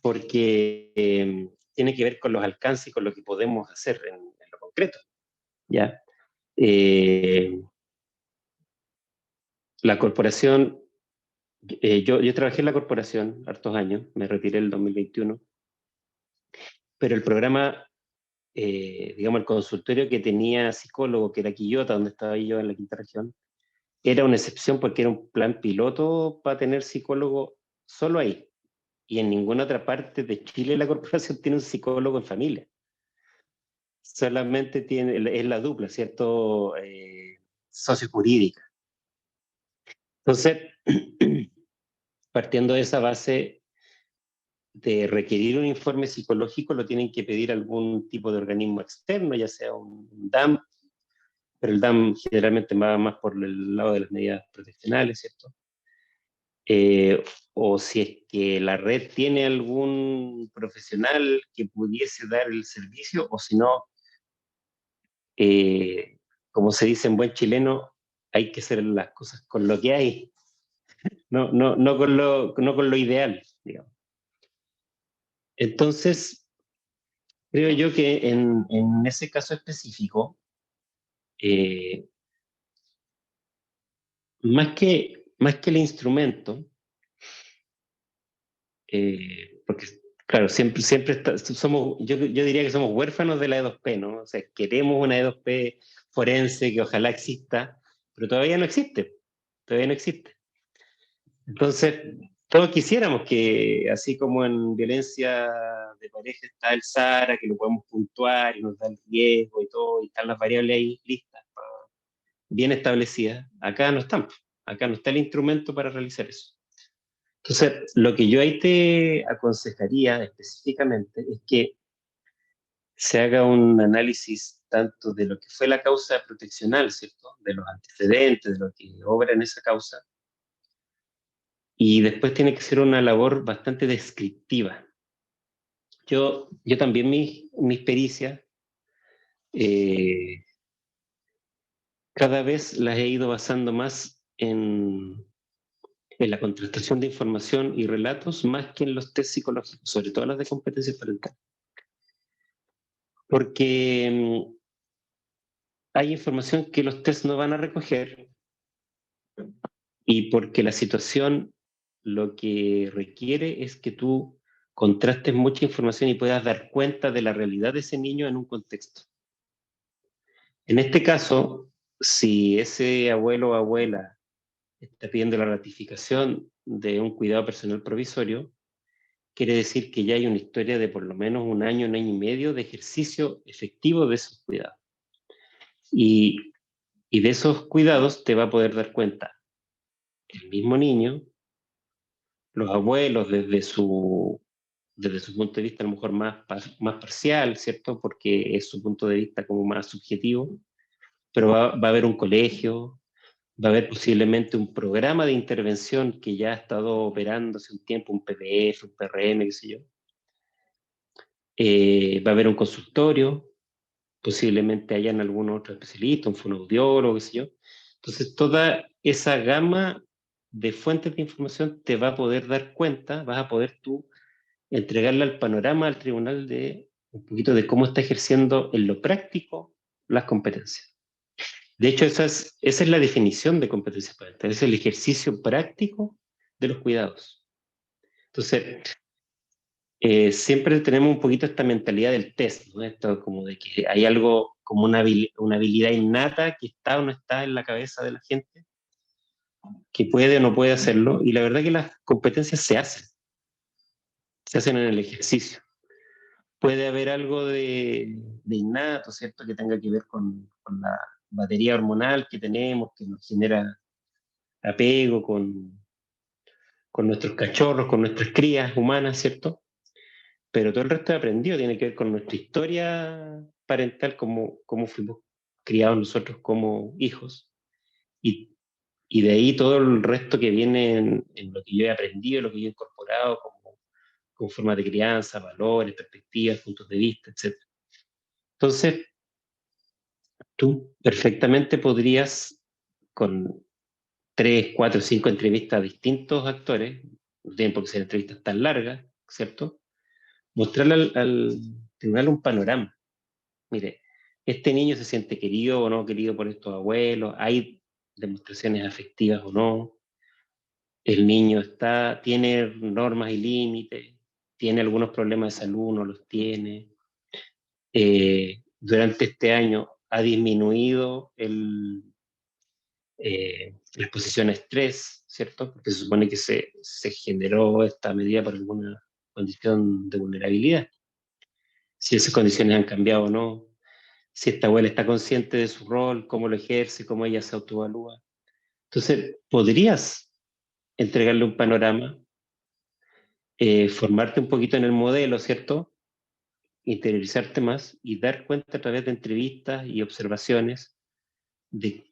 porque tiene que ver con los alcances y con lo que podemos hacer en lo concreto. ¿Ya? La corporación, yo trabajé en la corporación hartos años, me retiré en el 2021, pero el programa, digamos, el consultorio que tenía psicólogo, que era Quillota, donde estaba yo en la quinta región, era una excepción porque era un plan piloto para tener psicólogo solo ahí. Y en ninguna otra parte de Chile la corporación tiene un psicólogo en familia. Solamente es la dupla, ¿cierto? Sociojurídica. Entonces, partiendo de esa base de requerir un informe psicológico, lo tienen que pedir algún tipo de organismo externo, ya sea un DAM, pero el DAM generalmente va más por el lado de las medidas proteccionales, ¿cierto? O si es que la red tiene algún profesional que pudiese dar el servicio, o si no, como se dice en buen chileno, hay que hacer las cosas con lo que hay, no con lo ideal, digamos. Entonces, creo yo que en ese caso específico, más que el instrumento, porque claro, siempre somos, yo diría que somos huérfanos de la E2P, ¿no? O sea, queremos una E2P forense que ojalá exista, pero todavía no existe, Entonces, todos quisiéramos que, así como en violencia de pareja está el SARA, que lo podemos puntuar y nos da el riesgo y todo, y están las variables ahí listas, bien establecidas, acá no están, acá no está el instrumento para realizar eso. Entonces, lo que yo ahí te aconsejaría específicamente es que se haga un análisis tanto de lo que fue la causa proteccional, ¿cierto? De los antecedentes, de lo que obra en esa causa, y después tiene que ser una labor bastante descriptiva. Yo también mis pericias cada vez las he ido basando más en la contrastación de información y relatos, más que en los test psicológicos, sobre todo las de competencia parental. Porque hay información que los test no van a recoger, y porque la situación lo que requiere es que tú contrastes mucha información y puedas dar cuenta de la realidad de ese niño en un contexto. En este caso, si ese abuelo o abuela está pidiendo la ratificación de un cuidado personal provisorio, quiere decir que ya hay una historia de por lo menos un año y medio de ejercicio efectivo de esos cuidados. Y de esos cuidados te va a poder dar cuenta el mismo niño, los abuelos desde su punto de vista a lo mejor más parcial, ¿cierto? Porque es su punto de vista como más subjetivo, pero va a haber un colegio, va a haber posiblemente un programa de intervención que ya ha estado operando hace un tiempo, un PDF, un PRM, qué sé yo. Va a haber un consultorio, posiblemente hayan algún otro especialista, un fonoaudiólogo, qué sé yo. Entonces, toda esa gama de fuentes de información te va a poder dar cuenta, vas a poder tú entregarle al panorama al tribunal de un poquito de cómo está ejerciendo en lo práctico las competencias. De hecho, esa es la definición de competencia parental, es el ejercicio práctico de los cuidados. Entonces, siempre tenemos un poquito esta mentalidad del test, ¿no? Esto como de que hay algo como una habilidad innata que está o no está en la cabeza de la gente, que puede o no puede hacerlo, y la verdad que las competencias se hacen en el ejercicio. Puede haber algo de innato, ¿cierto? Que tenga que ver con la batería hormonal que tenemos, que nos genera apego con nuestros cachorros, con nuestras crías humanas, ¿cierto? Pero todo el resto de aprendido tiene que ver con nuestra historia parental, cómo fuimos criados nosotros como hijos. Y, y de ahí todo el resto que viene en lo que yo he aprendido, lo que yo he incorporado como formas de crianza, valores, perspectivas, puntos de vista, etc. Entonces, tú perfectamente podrías, con 3, 4, 5 entrevistas a distintos actores, no tienen por qué ser entrevistas tan largas, ¿cierto? Mostrarle al tribunal un panorama. Mire, este niño se siente querido o no querido por estos abuelos, hay demostraciones afectivas o no, el niño tiene normas y límites, tiene algunos problemas de salud, no los tiene. Durante este año ha disminuido la exposición a estrés, ¿cierto? Porque se supone que se generó esta medida por alguna condición de vulnerabilidad. Si esas condiciones han cambiado o no, si esta abuela está consciente de su rol, cómo lo ejerce, cómo ella se autoevalúa. Entonces, podrías entregarle un panorama, formarte un poquito en el modelo, ¿cierto? Interiorizarte más y dar cuenta a través de entrevistas y observaciones de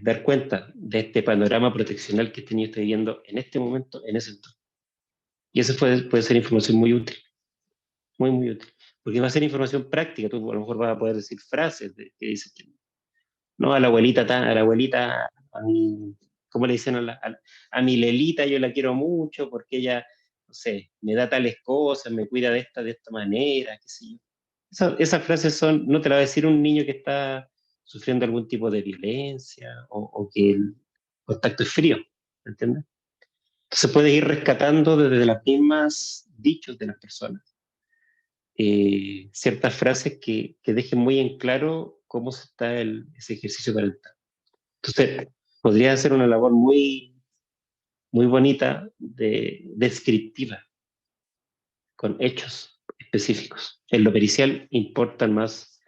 dar cuenta de este panorama proteccional que este niño está viviendo en este momento, en ese entorno. Y eso puede ser información muy útil, muy, muy útil. Porque va a ser información práctica, tú a lo mejor vas a poder decir frases que dices, no, a la abuelita, ¿cómo le dicen a mi Lelita? Yo la quiero mucho porque ella, no sé, me da tales cosas, me cuida de esta manera, qué sé yo. Esas frases no te las va a decir un niño que está sufriendo algún tipo de violencia o que el contacto es frío, ¿entiendes? Entonces puedes ir rescatando desde las mismas dichos de las personas ciertas frases que dejen muy en claro cómo se está ese ejercicio parental. Entonces, podría ser una labor muy, muy bonita, descriptiva, con hechos específicos. En lo pericial importan más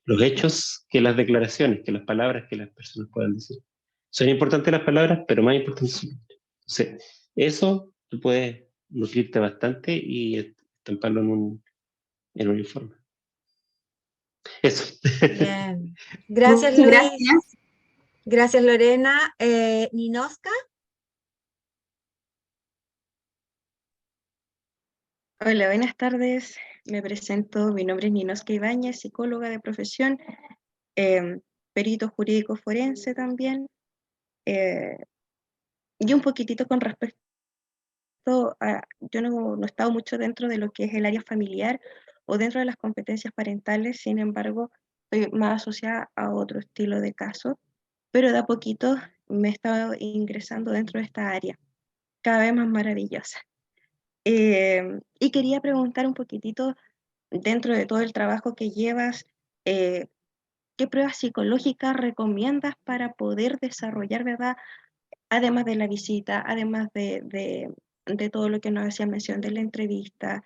los hechos que las declaraciones, que las palabras que las personas puedan decir. Son importantes las palabras, pero más importantes son los hechos. Entonces, eso tú puedes nutrirte bastante y estamparlo en un informe. Eso. Bien. Gracias, Luis. Gracias. Gracias, Lorena. ¿Ninoska? Hola, buenas tardes. Me presento, mi nombre es Ninoska Ibáñez, psicóloga de profesión. perito jurídico forense también, y un poquitito con respecto a, yo no he estado mucho dentro de lo que es el área familiar o dentro de las competencias parentales, sin embargo, estoy más asociada a otro estilo de caso, pero de a poquito me he estado ingresando dentro de esta área, cada vez más maravillosa. Y quería preguntar un poquitito, dentro de todo el trabajo que llevas, ¿qué pruebas psicológicas recomiendas para poder desarrollar, verdad? Además de la visita, además de todo lo que nos hacía mención de la entrevista,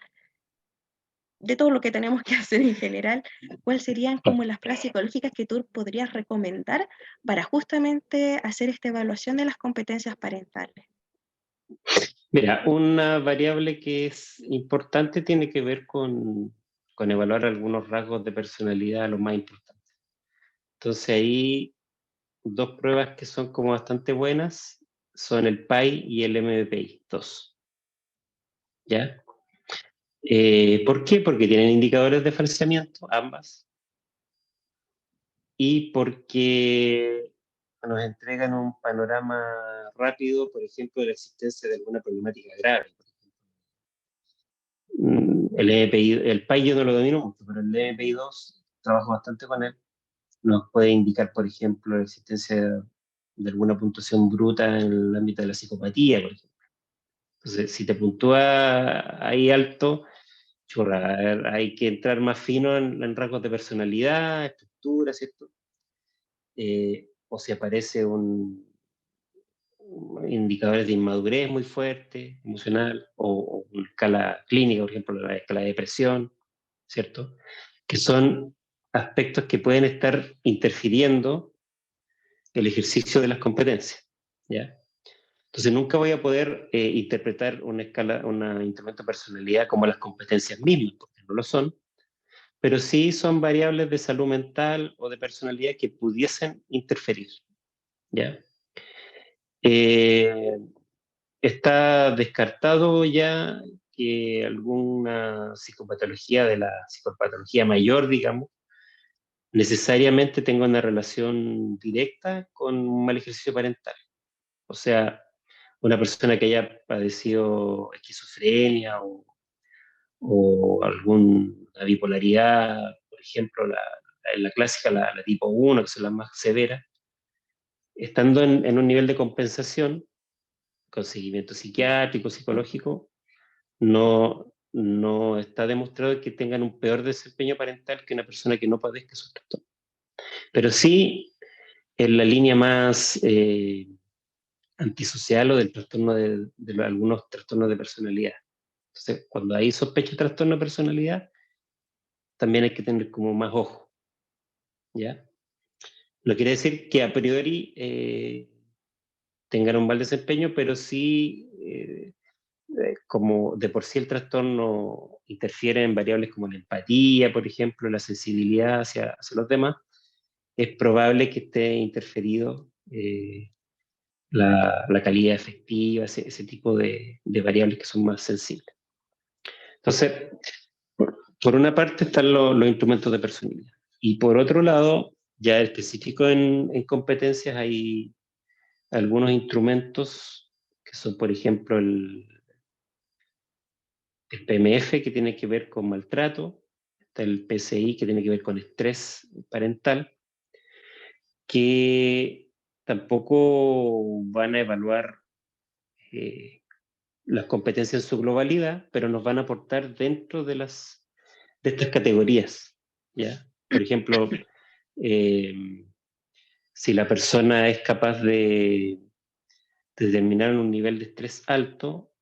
de todo lo que tenemos que hacer en general, ¿cuáles serían como las pruebas psicológicas que tú podrías recomendar para justamente hacer esta evaluación de las competencias parentales? Mira, una variable que es importante tiene que ver con evaluar algunos rasgos de personalidad, los más importantes. Entonces ahí dos pruebas que son como bastante buenas son el PAI y el MBPI-2. ¿Ya? ¿Por qué? Porque tienen indicadores de falseamiento, ambas, y porque nos entregan un panorama rápido, por ejemplo, de la existencia de alguna problemática grave. El PAI yo no lo domino mucho, pero el MPI-2 trabajo bastante con él. Nos puede indicar, por ejemplo, la existencia de alguna puntuación bruta en el ámbito de la psicopatía, por ejemplo. Entonces, si te puntúa ahí alto, churra, hay que entrar más fino en rasgos de personalidad, estructura, ¿cierto? O si aparece indicadores de inmadurez muy fuerte, emocional, o una escala clínica, por ejemplo, la escala de depresión, ¿cierto? Que son aspectos que pueden estar interfiriendo el ejercicio de las competencias, ¿ya? Entonces nunca voy a poder interpretar una escala, un instrumento de personalidad como las competencias mismas, porque no lo son, pero sí son variables de salud mental o de personalidad que pudiesen interferir, ¿ya? Está descartado ya que alguna psicopatología de la psicopatología mayor, digamos, necesariamente tenga una relación directa con un mal ejercicio parental. O sea, una persona que haya padecido esquizofrenia o alguna bipolaridad, por ejemplo, la clásica, la tipo 1, que son las más severas, estando en un nivel de compensación, con seguimiento psiquiátrico, psicológico, no está demostrado que tengan un peor desempeño parental que una persona que no padezca esos trastornos. Pero sí, en la línea más antisocial o del trastorno de algunos trastornos de personalidad. Entonces, cuando hay sospecha de trastorno de personalidad, también hay que tener como más ojo, ¿ya? No quiere decir que a priori tengan un mal desempeño, pero sí, como de por sí el trastorno interfiere en variables como la empatía, por ejemplo, la sensibilidad hacia los demás, es probable que esté interferido la calidad efectiva, ese tipo de variables que son más sensibles. Entonces, por una parte están los instrumentos de personalidad. Y por otro lado, ya específico en competencias, hay algunos instrumentos que son, por ejemplo, el PMF, que tiene que ver con maltrato, está el PCI, que tiene que ver con estrés parental, que tampoco van a evaluar las competencias en su globalidad, pero nos van a aportar dentro de estas categorías, ¿ya? Por ejemplo, si la persona es capaz de determinar un nivel de estrés alto,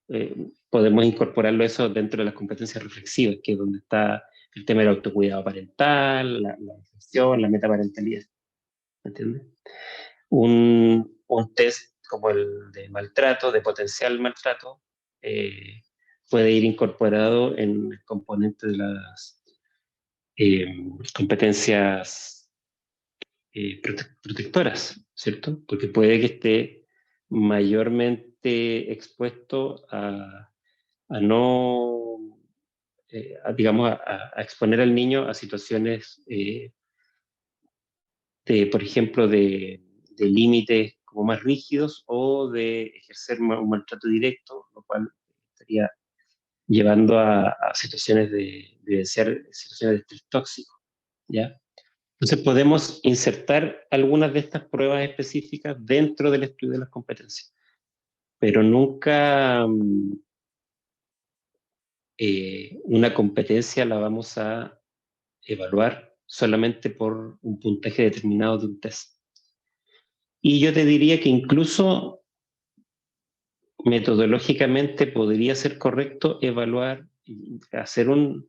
podemos incorporarlo eso dentro de las competencias reflexivas, que es donde está el tema del autocuidado parental, la reflexión, la metaparentalidad. ¿Me entiendes? Un test como el de maltrato, de potencial maltrato, puede ir incorporado en el componente de las competencias protectoras, ¿cierto? Porque puede que esté mayormente expuesto a no, digamos, a exponer al niño a situaciones por ejemplo, de límites como más rígidos o de ejercer un maltrato directo, lo cual estaría llevando a situaciones de vivenciar situaciones de estrés tóxico, ¿ya? Entonces podemos insertar algunas de estas pruebas específicas dentro del estudio de las competencias, pero nunca una competencia la vamos a evaluar solamente por un puntaje determinado de un test. Y yo te diría que incluso metodológicamente podría ser correcto evaluar, hacer un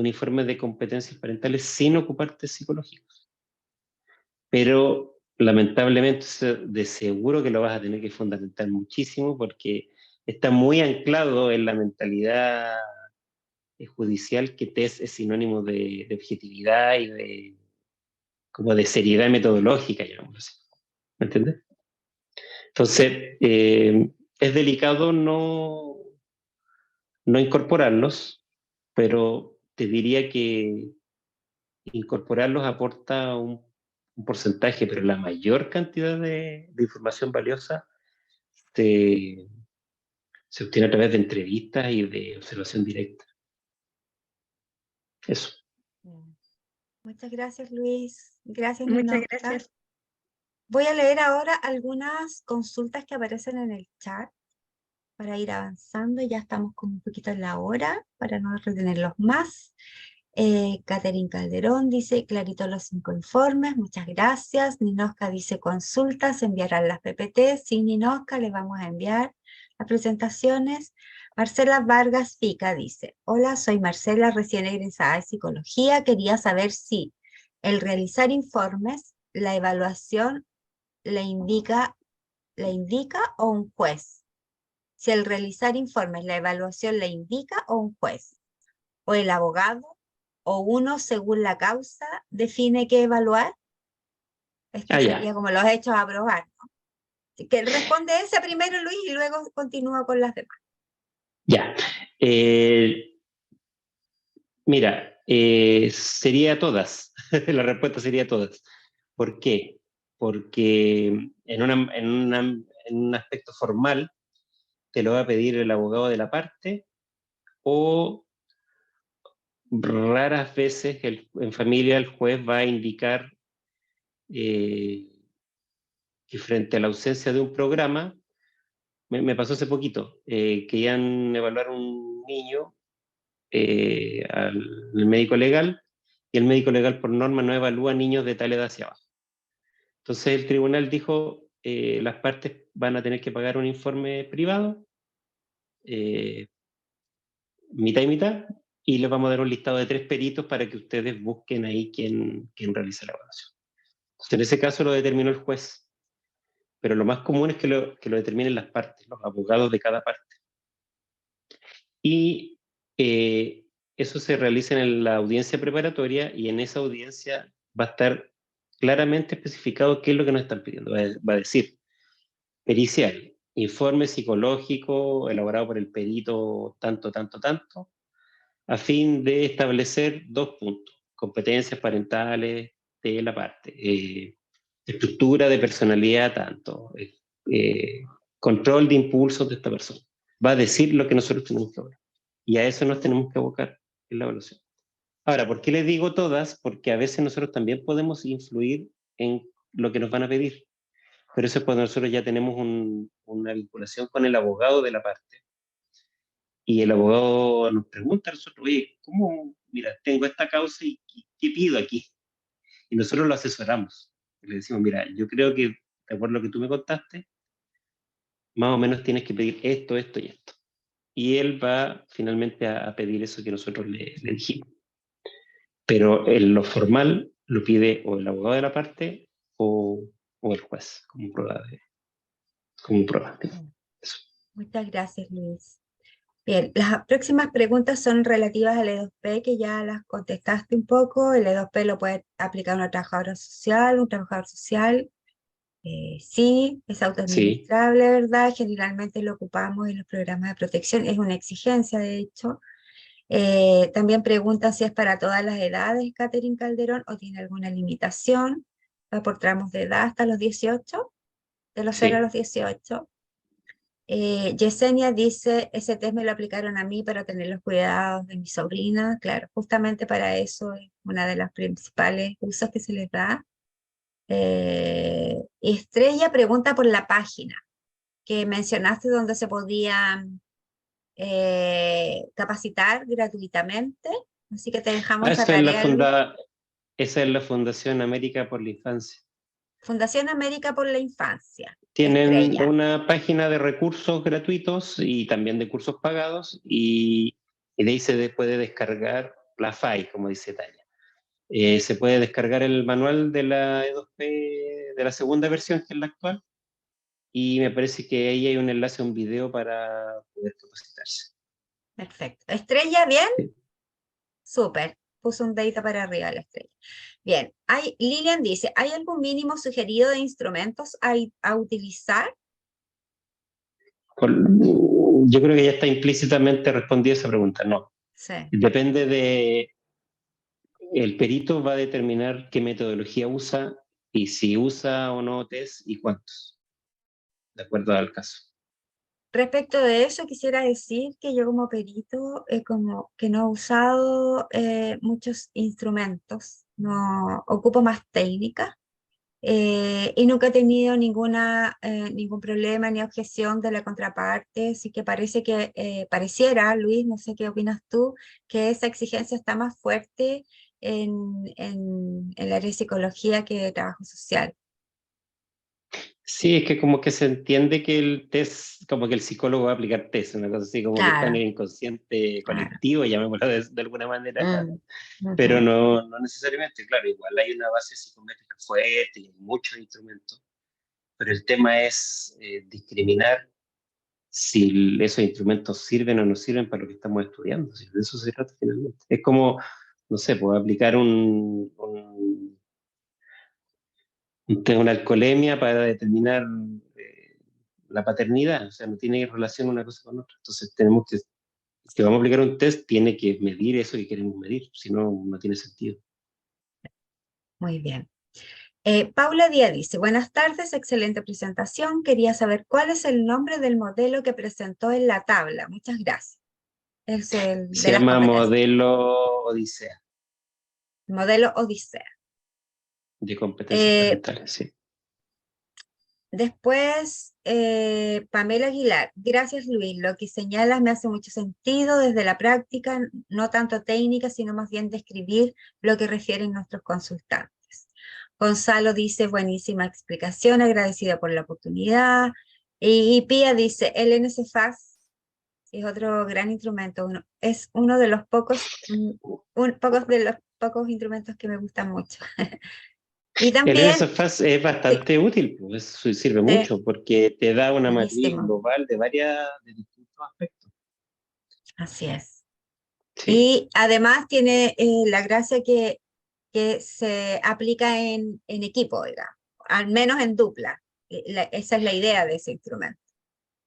informe de competencias parentales sin ocupar test psicológicos. Pero lamentablemente de seguro que lo vas a tener que fundamentar muchísimo porque está muy anclado en la mentalidad judicial que test es sinónimo de objetividad y como de seriedad metodológica, digamos así. ¿Me entiendes? Entonces, es delicado no incorporarlos, pero te diría que incorporarlos aporta un porcentaje, pero la mayor cantidad de información valiosa se obtiene a través de entrevistas y de observación directa. Eso. Muchas gracias, Luis. Gracias, Muchas Ninochka. gracias. Voy a leer ahora algunas consultas que aparecen en el chat para ir avanzando. Ya estamos como un poquito en la hora para no retenerlos más. Catherine Calderón dice, clarito los 5 informes, muchas gracias. Ninochka dice, consultas, enviarán las PPT. Sí, Ninochka, les vamos a enviar las presentaciones. Marcela Vargas Pica dice, hola, soy Marcela, recién egresada de psicología. Quería saber si el realizar informes, la evaluación le indica o un juez. Si el realizar informes, la evaluación le indica o un juez, o el abogado, o uno según la causa define qué evaluar. Esto sería como los hechos a probar, ¿no? Así que responde ese primero, Luis, y luego continúa con las demás. Ya. Mira, sería todas. La respuesta sería todas. ¿Por qué? Porque en un aspecto formal te lo va a pedir el abogado de la parte o raras veces en familia el juez va a indicar que frente a la ausencia de un programa, me pasó hace poquito, querían evaluar un niño al médico legal y el médico legal por norma no evalúa niños de tal edad hacia abajo. Entonces el tribunal dijo, las partes van a tener que pagar un informe privado, mitad y mitad, y les vamos a dar un listado de 3 peritos para que ustedes busquen ahí quién realiza la evaluación. Entonces, en ese caso lo determinó el juez, pero lo más común es que lo determinen las partes, los abogados de cada parte. Y eso se realiza en la audiencia preparatoria y en esa audiencia va a estar claramente especificado qué es lo que nos están pidiendo. Va a decir, pericial, informe psicológico elaborado por el perito tanto, a fin de establecer 2 puntos, competencias parentales de la parte, estructura de personalidad tanto, control de impulsos de esta persona. Va a decir lo que nosotros tenemos que hablar. Y a eso nos tenemos que abocar en la evaluación. Ahora, ¿por qué les digo todas? Porque a veces nosotros también podemos influir en lo que nos van a pedir. Pero eso es cuando nosotros ya tenemos una vinculación con el abogado de la parte. Y el abogado nos pregunta a nosotros, oye, ¿cómo? Mira, tengo esta causa y ¿qué pido aquí? Y nosotros lo asesoramos. Y le decimos, mira, yo creo que, de acuerdo a lo que tú me contaste, más o menos tienes que pedir esto, esto y esto. Y él va finalmente a pedir eso que nosotros le dijimos. Pero en lo formal lo pide o el abogado de la parte o el juez como prueba. Eso. Muchas gracias, Luis. Bien, las próximas preguntas son relativas al E2P, que ya las contestaste un poco. El E2P lo puede aplicar una trabajadora social, un trabajador social. Sí, es autoadministrable, sí. ¿Verdad? Generalmente lo ocupamos en los programas de protección, es una exigencia, de hecho. También preguntan si es para todas las edades, Catherine Calderón, o tiene alguna limitación. va por tramos de edad hasta los 18, de los Sí. 0 a los 18. Yesenia dice, ese test me lo aplicaron a mí para tener los cuidados de mi sobrina. Claro, justamente para eso es una de las principales usos que se les da. Estrella pregunta por la página que mencionaste donde se podía capacitar gratuitamente, así que te dejamos esa tarea, Luis. Esa es la Fundación América por la Infancia. Fundación América por la Infancia. Tienen Estrella. una página de recursos gratuitos y también de cursos pagados, y de ahí se puede descargar la FAI, como dice Tania. Se puede descargar el manual de la E2P de la segunda versión, que es la actual, y me parece que ahí hay un enlace a un video para poder capacitarse. Perfecto. Estrella, ¿bien? Sí. Súper. Puso un dedito para arriba la Estrella. Bien. Lilian dice, ¿hay algún mínimo sugerido de instrumentos a utilizar? Yo creo que ya está implícitamente respondida esa pregunta. No. Sí. Depende de... El perito va a determinar qué metodología usa y si usa o no test y cuántos, de acuerdo al caso. Respecto de eso, quisiera decir que yo como perito, como que no he usado muchos instrumentos, no ocupo más técnica, y nunca he tenido ningún problema ni objeción de la contraparte, así que parece que pareciera, Luis, no sé qué opinas tú, que esa exigencia está más fuerte en el área de psicología que de trabajo social. Sí, es que como que se entiende que el test, como que el psicólogo va a aplicar test, una cosa así, como que está en Claro, el inconsciente claro. colectivo, llamémoslo de alguna manera, Ujú. pero no necesariamente, claro, igual hay una base psicométrica fuerte y muchos instrumentos, pero el tema es discriminar si esos instrumentos sirven o no sirven para lo que estamos estudiando, si de eso se trata finalmente. Es como, no sé, pues aplicar una alcoholemia para determinar la paternidad, o sea, no tiene relación una cosa con otra. Entonces tenemos que, si vamos a aplicar un test, tiene que medir eso que queremos medir, si no, no tiene sentido. Muy bien. Paula Díaz dice, buenas tardes, excelente presentación. Quería saber cuál es el nombre del modelo que presentó en la tabla. Muchas gracias. Es el Se de las llama competencias. modelo Odisea, Modelo Odisea. de competencias parentales, sí. Después, Pamela Aguilar. Gracias, Luis. Lo que señalas me hace mucho sentido desde la práctica, no tanto técnica, sino más bien describir lo que refieren nuestros consultantes. Gonzalo dice, buenísima explicación, agradecida por la oportunidad. Y Pía dice, el NCFAS es otro gran instrumento. Es uno de los pocos instrumentos que me gustan mucho. Y El también, NSFAS es bastante útil, pues sirve mucho porque te da una matriz buenísimo, global de distintos aspectos. así es. Sí. Y además tiene la gracia que se aplica en equipo, digamos, al menos en dupla. Esa es la idea de ese instrumento.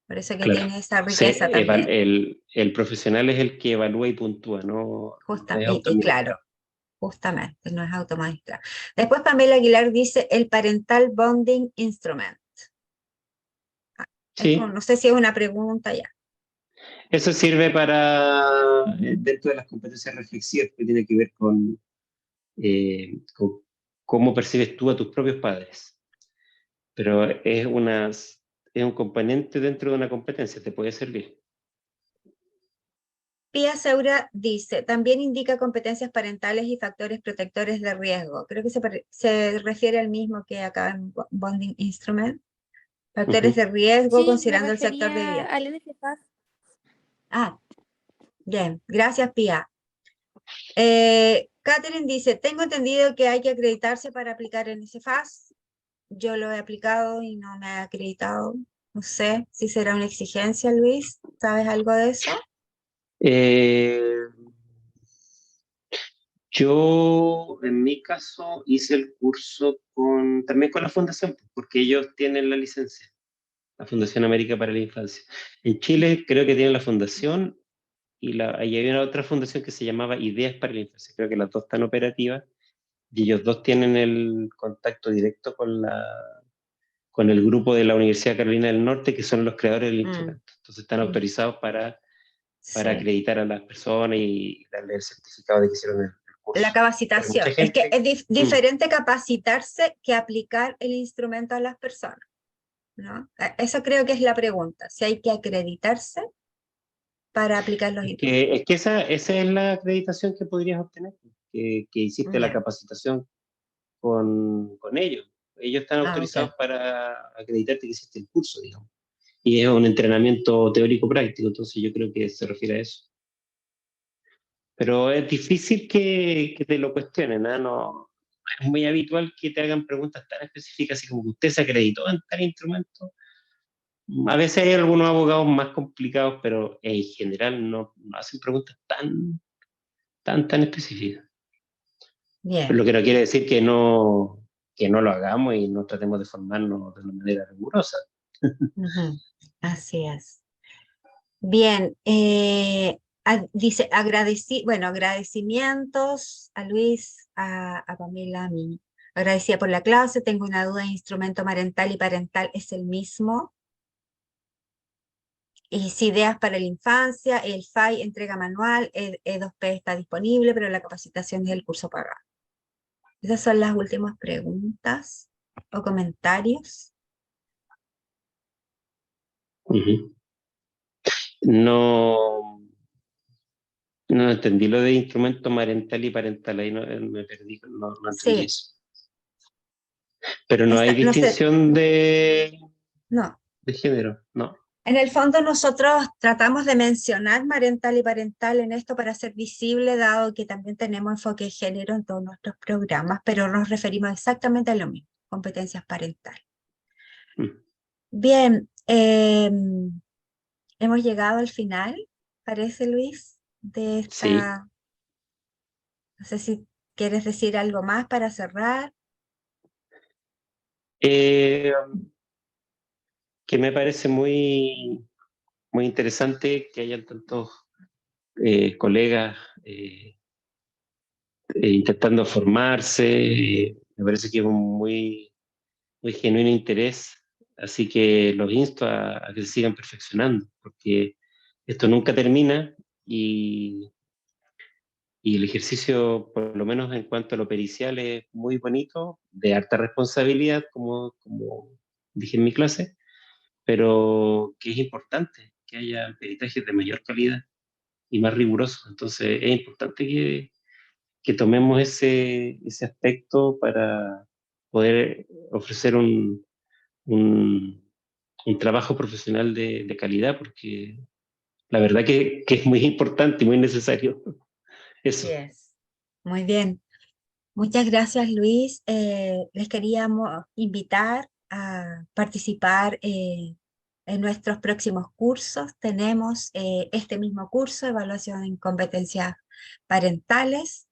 Por eso que Claro. tiene esa riqueza también. El profesional es el que evalúa y puntúa, no es Y claro, automatizado. justamente, no es automática. Después Pamela Aguilar dice el Parental Bonding Instrument. Sí, No sé si es una pregunta ya. eso sirve para, dentro de las competencias reflexivas, que tiene que ver con cómo percibes tú a tus propios padres. Pero es un componente dentro de una competencia, te puede servir. Pía Saura dice, también indica competencias parentales y factores protectores de riesgo. Creo que se refiere al mismo que acá en Bonding Instrument. Factores de riesgo Sí, me considerando el sector de refería vida. al NFPAS. Ah, bien. Gracias, Pía. Catherine dice, tengo entendido que hay que acreditarse para aplicar en NSFAS. Yo lo he aplicado y no me he acreditado. No sé si será una exigencia, Luis. ¿Sabes algo de eso? Yo, en mi caso, hice el curso también con la fundación, porque ellos tienen la licencia, la Fundación América para la Infancia. En Chile creo que tienen la fundación y había una otra fundación que se llamaba Ideas para la Infancia. Creo que las dos están operativas. y ellos dos tienen el contacto directo con el grupo de la Universidad de Carolina del Norte, que son los creadores del instrumento. Entonces están autorizados para acreditar a las personas y darle el certificado de que hicieron el curso. La capacitación. Es que es diferente capacitarse que aplicar el instrumento a las personas, ¿no? Eso creo que es la pregunta, si hay que acreditarse para aplicar los instrumentos. Es que esa es la acreditación que podrías obtener, que hiciste la capacitación con ellos. Ellos están autorizados para acreditarte que hiciste el curso, digamos. Y es un entrenamiento teórico práctico, entonces yo creo que se refiere a eso. Pero es difícil que te lo cuestionen, ¿no? No es muy habitual que te hagan preguntas tan específicas, así como que usted se acreditó en tal instrumento. A veces hay algunos abogados más complicados, pero en general no hacen preguntas tan específicas. Bien. Pero lo que no quiere decir que no lo hagamos y no tratemos de formarnos de una manera rigurosa. Así es. Bien, dice, agradecimientos a Luis, a Pamela, a mí. Agradecida por la clase, tengo una duda, instrumento parental y parental es el mismo. Y ideas para la infancia, el FAI entrega manual, E2P está disponible, pero la capacitación es el curso pagado. Esas son las últimas preguntas o comentarios. No entendí lo de instrumento parental y parental, ahí me perdí, no entendí eso. Pero no hay distinción de género, no. En el fondo nosotros tratamos de mencionar parental y parental en esto para ser visible, dado que también tenemos enfoque de género en todos nuestros programas, pero nos referimos exactamente a lo mismo, competencias parentales. Bien, hemos llegado al final, parece, Luis, de esta... Sí. No sé si quieres decir algo más para cerrar. Que me parece muy interesante que hayan tantos colegas intentando formarse. Me parece que es un muy genuino interés, así que los insto a que se sigan perfeccionando, porque esto nunca termina y el ejercicio, por lo menos en cuanto a lo pericial, es muy bonito, de harta responsabilidad, como dije en mi clase, pero que es importante que haya peritajes de mayor calidad y más rigurosos. Entonces es importante que tomemos ese aspecto para poder ofrecer un trabajo profesional de calidad, porque la verdad que es muy importante y muy necesario eso. Yes. Muy bien. Muchas gracias, Luis. Les queríamos invitar a participar en nuestros próximos cursos. Tenemos este mismo curso, Evaluación en Competencias Parentales,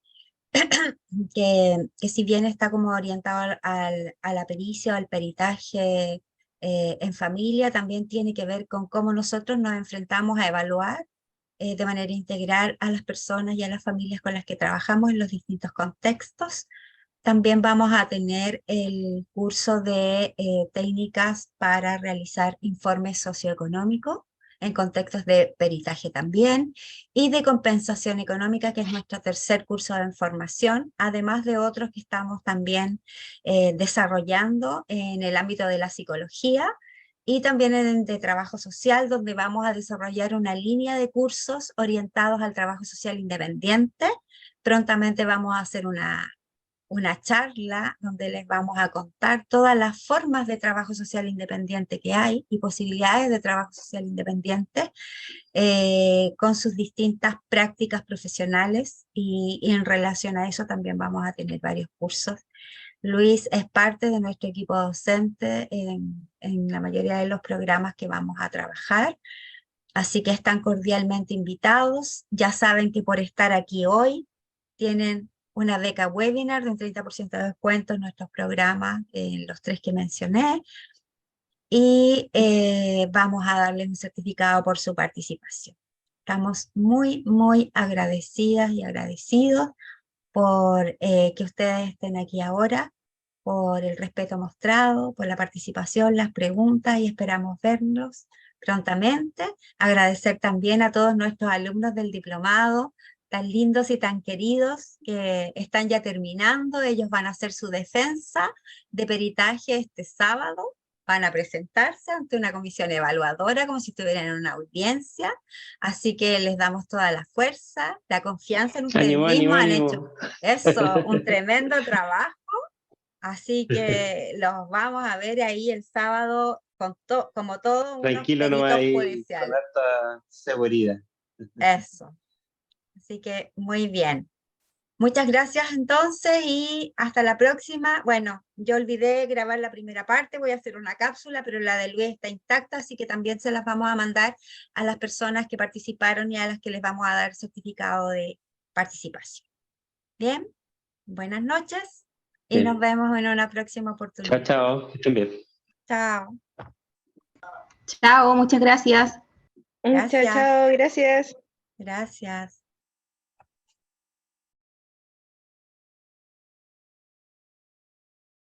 que si bien está como orientado a la pericia o al peritaje en familia, también tiene que ver con cómo nosotros nos enfrentamos a evaluar de manera integral a las personas y a las familias con las que trabajamos en los distintos contextos. También vamos a tener el curso de técnicas para realizar informes socioeconómicos en contextos de peritaje también, y de compensación económica, que es nuestro tercer curso de formación, además de otros que estamos también desarrollando en el ámbito de la psicología y también en de trabajo social, donde vamos a desarrollar una línea de cursos orientados al trabajo social independiente. Prontamente vamos a hacer una charla donde les vamos a contar todas las formas de trabajo social independiente que hay y posibilidades de trabajo social independiente con sus distintas prácticas profesionales, y en relación a eso también vamos a tener varios cursos. Luis es parte de nuestro equipo docente en la mayoría de los programas que vamos a trabajar, así que están cordialmente invitados. Ya saben que por estar aquí hoy tienen una beca webinar de un 30% de descuento en nuestros programas, los 3 que mencioné, y vamos a darles un certificado por su participación. Estamos muy agradecidas y agradecidos por que ustedes estén aquí ahora, por el respeto mostrado, por la participación, las preguntas, y esperamos verlos prontamente. Agradecer también a todos nuestros alumnos del diplomado, tan lindos y tan queridos, que están ya terminando. Ellos van a hacer su defensa de peritaje este sábado. Van a presentarse ante una comisión evaluadora como si estuvieran en una audiencia. Así que les damos toda la fuerza, la confianza en ustedes Ánimo, mismos. Han ánimo. hecho eso, un tremendo trabajo. Así que los vamos a ver ahí el sábado como todos unos Tranquilo, no peritos hay con judiciales. harta seguridad. Eso. Así que muy bien. Muchas gracias entonces y hasta la próxima. Bueno, yo olvidé grabar la primera parte, voy a hacer una cápsula, pero la de Luis está intacta, así que también se las vamos a mandar a las personas que participaron y a las que les vamos a dar certificado de participación. Bien, buenas noches y Bien. nos vemos en una próxima oportunidad. Chao, chao. Que estén bien. Chao. Chao, muchas gracias. Gracias. Chao, chao, gracias. Gracias.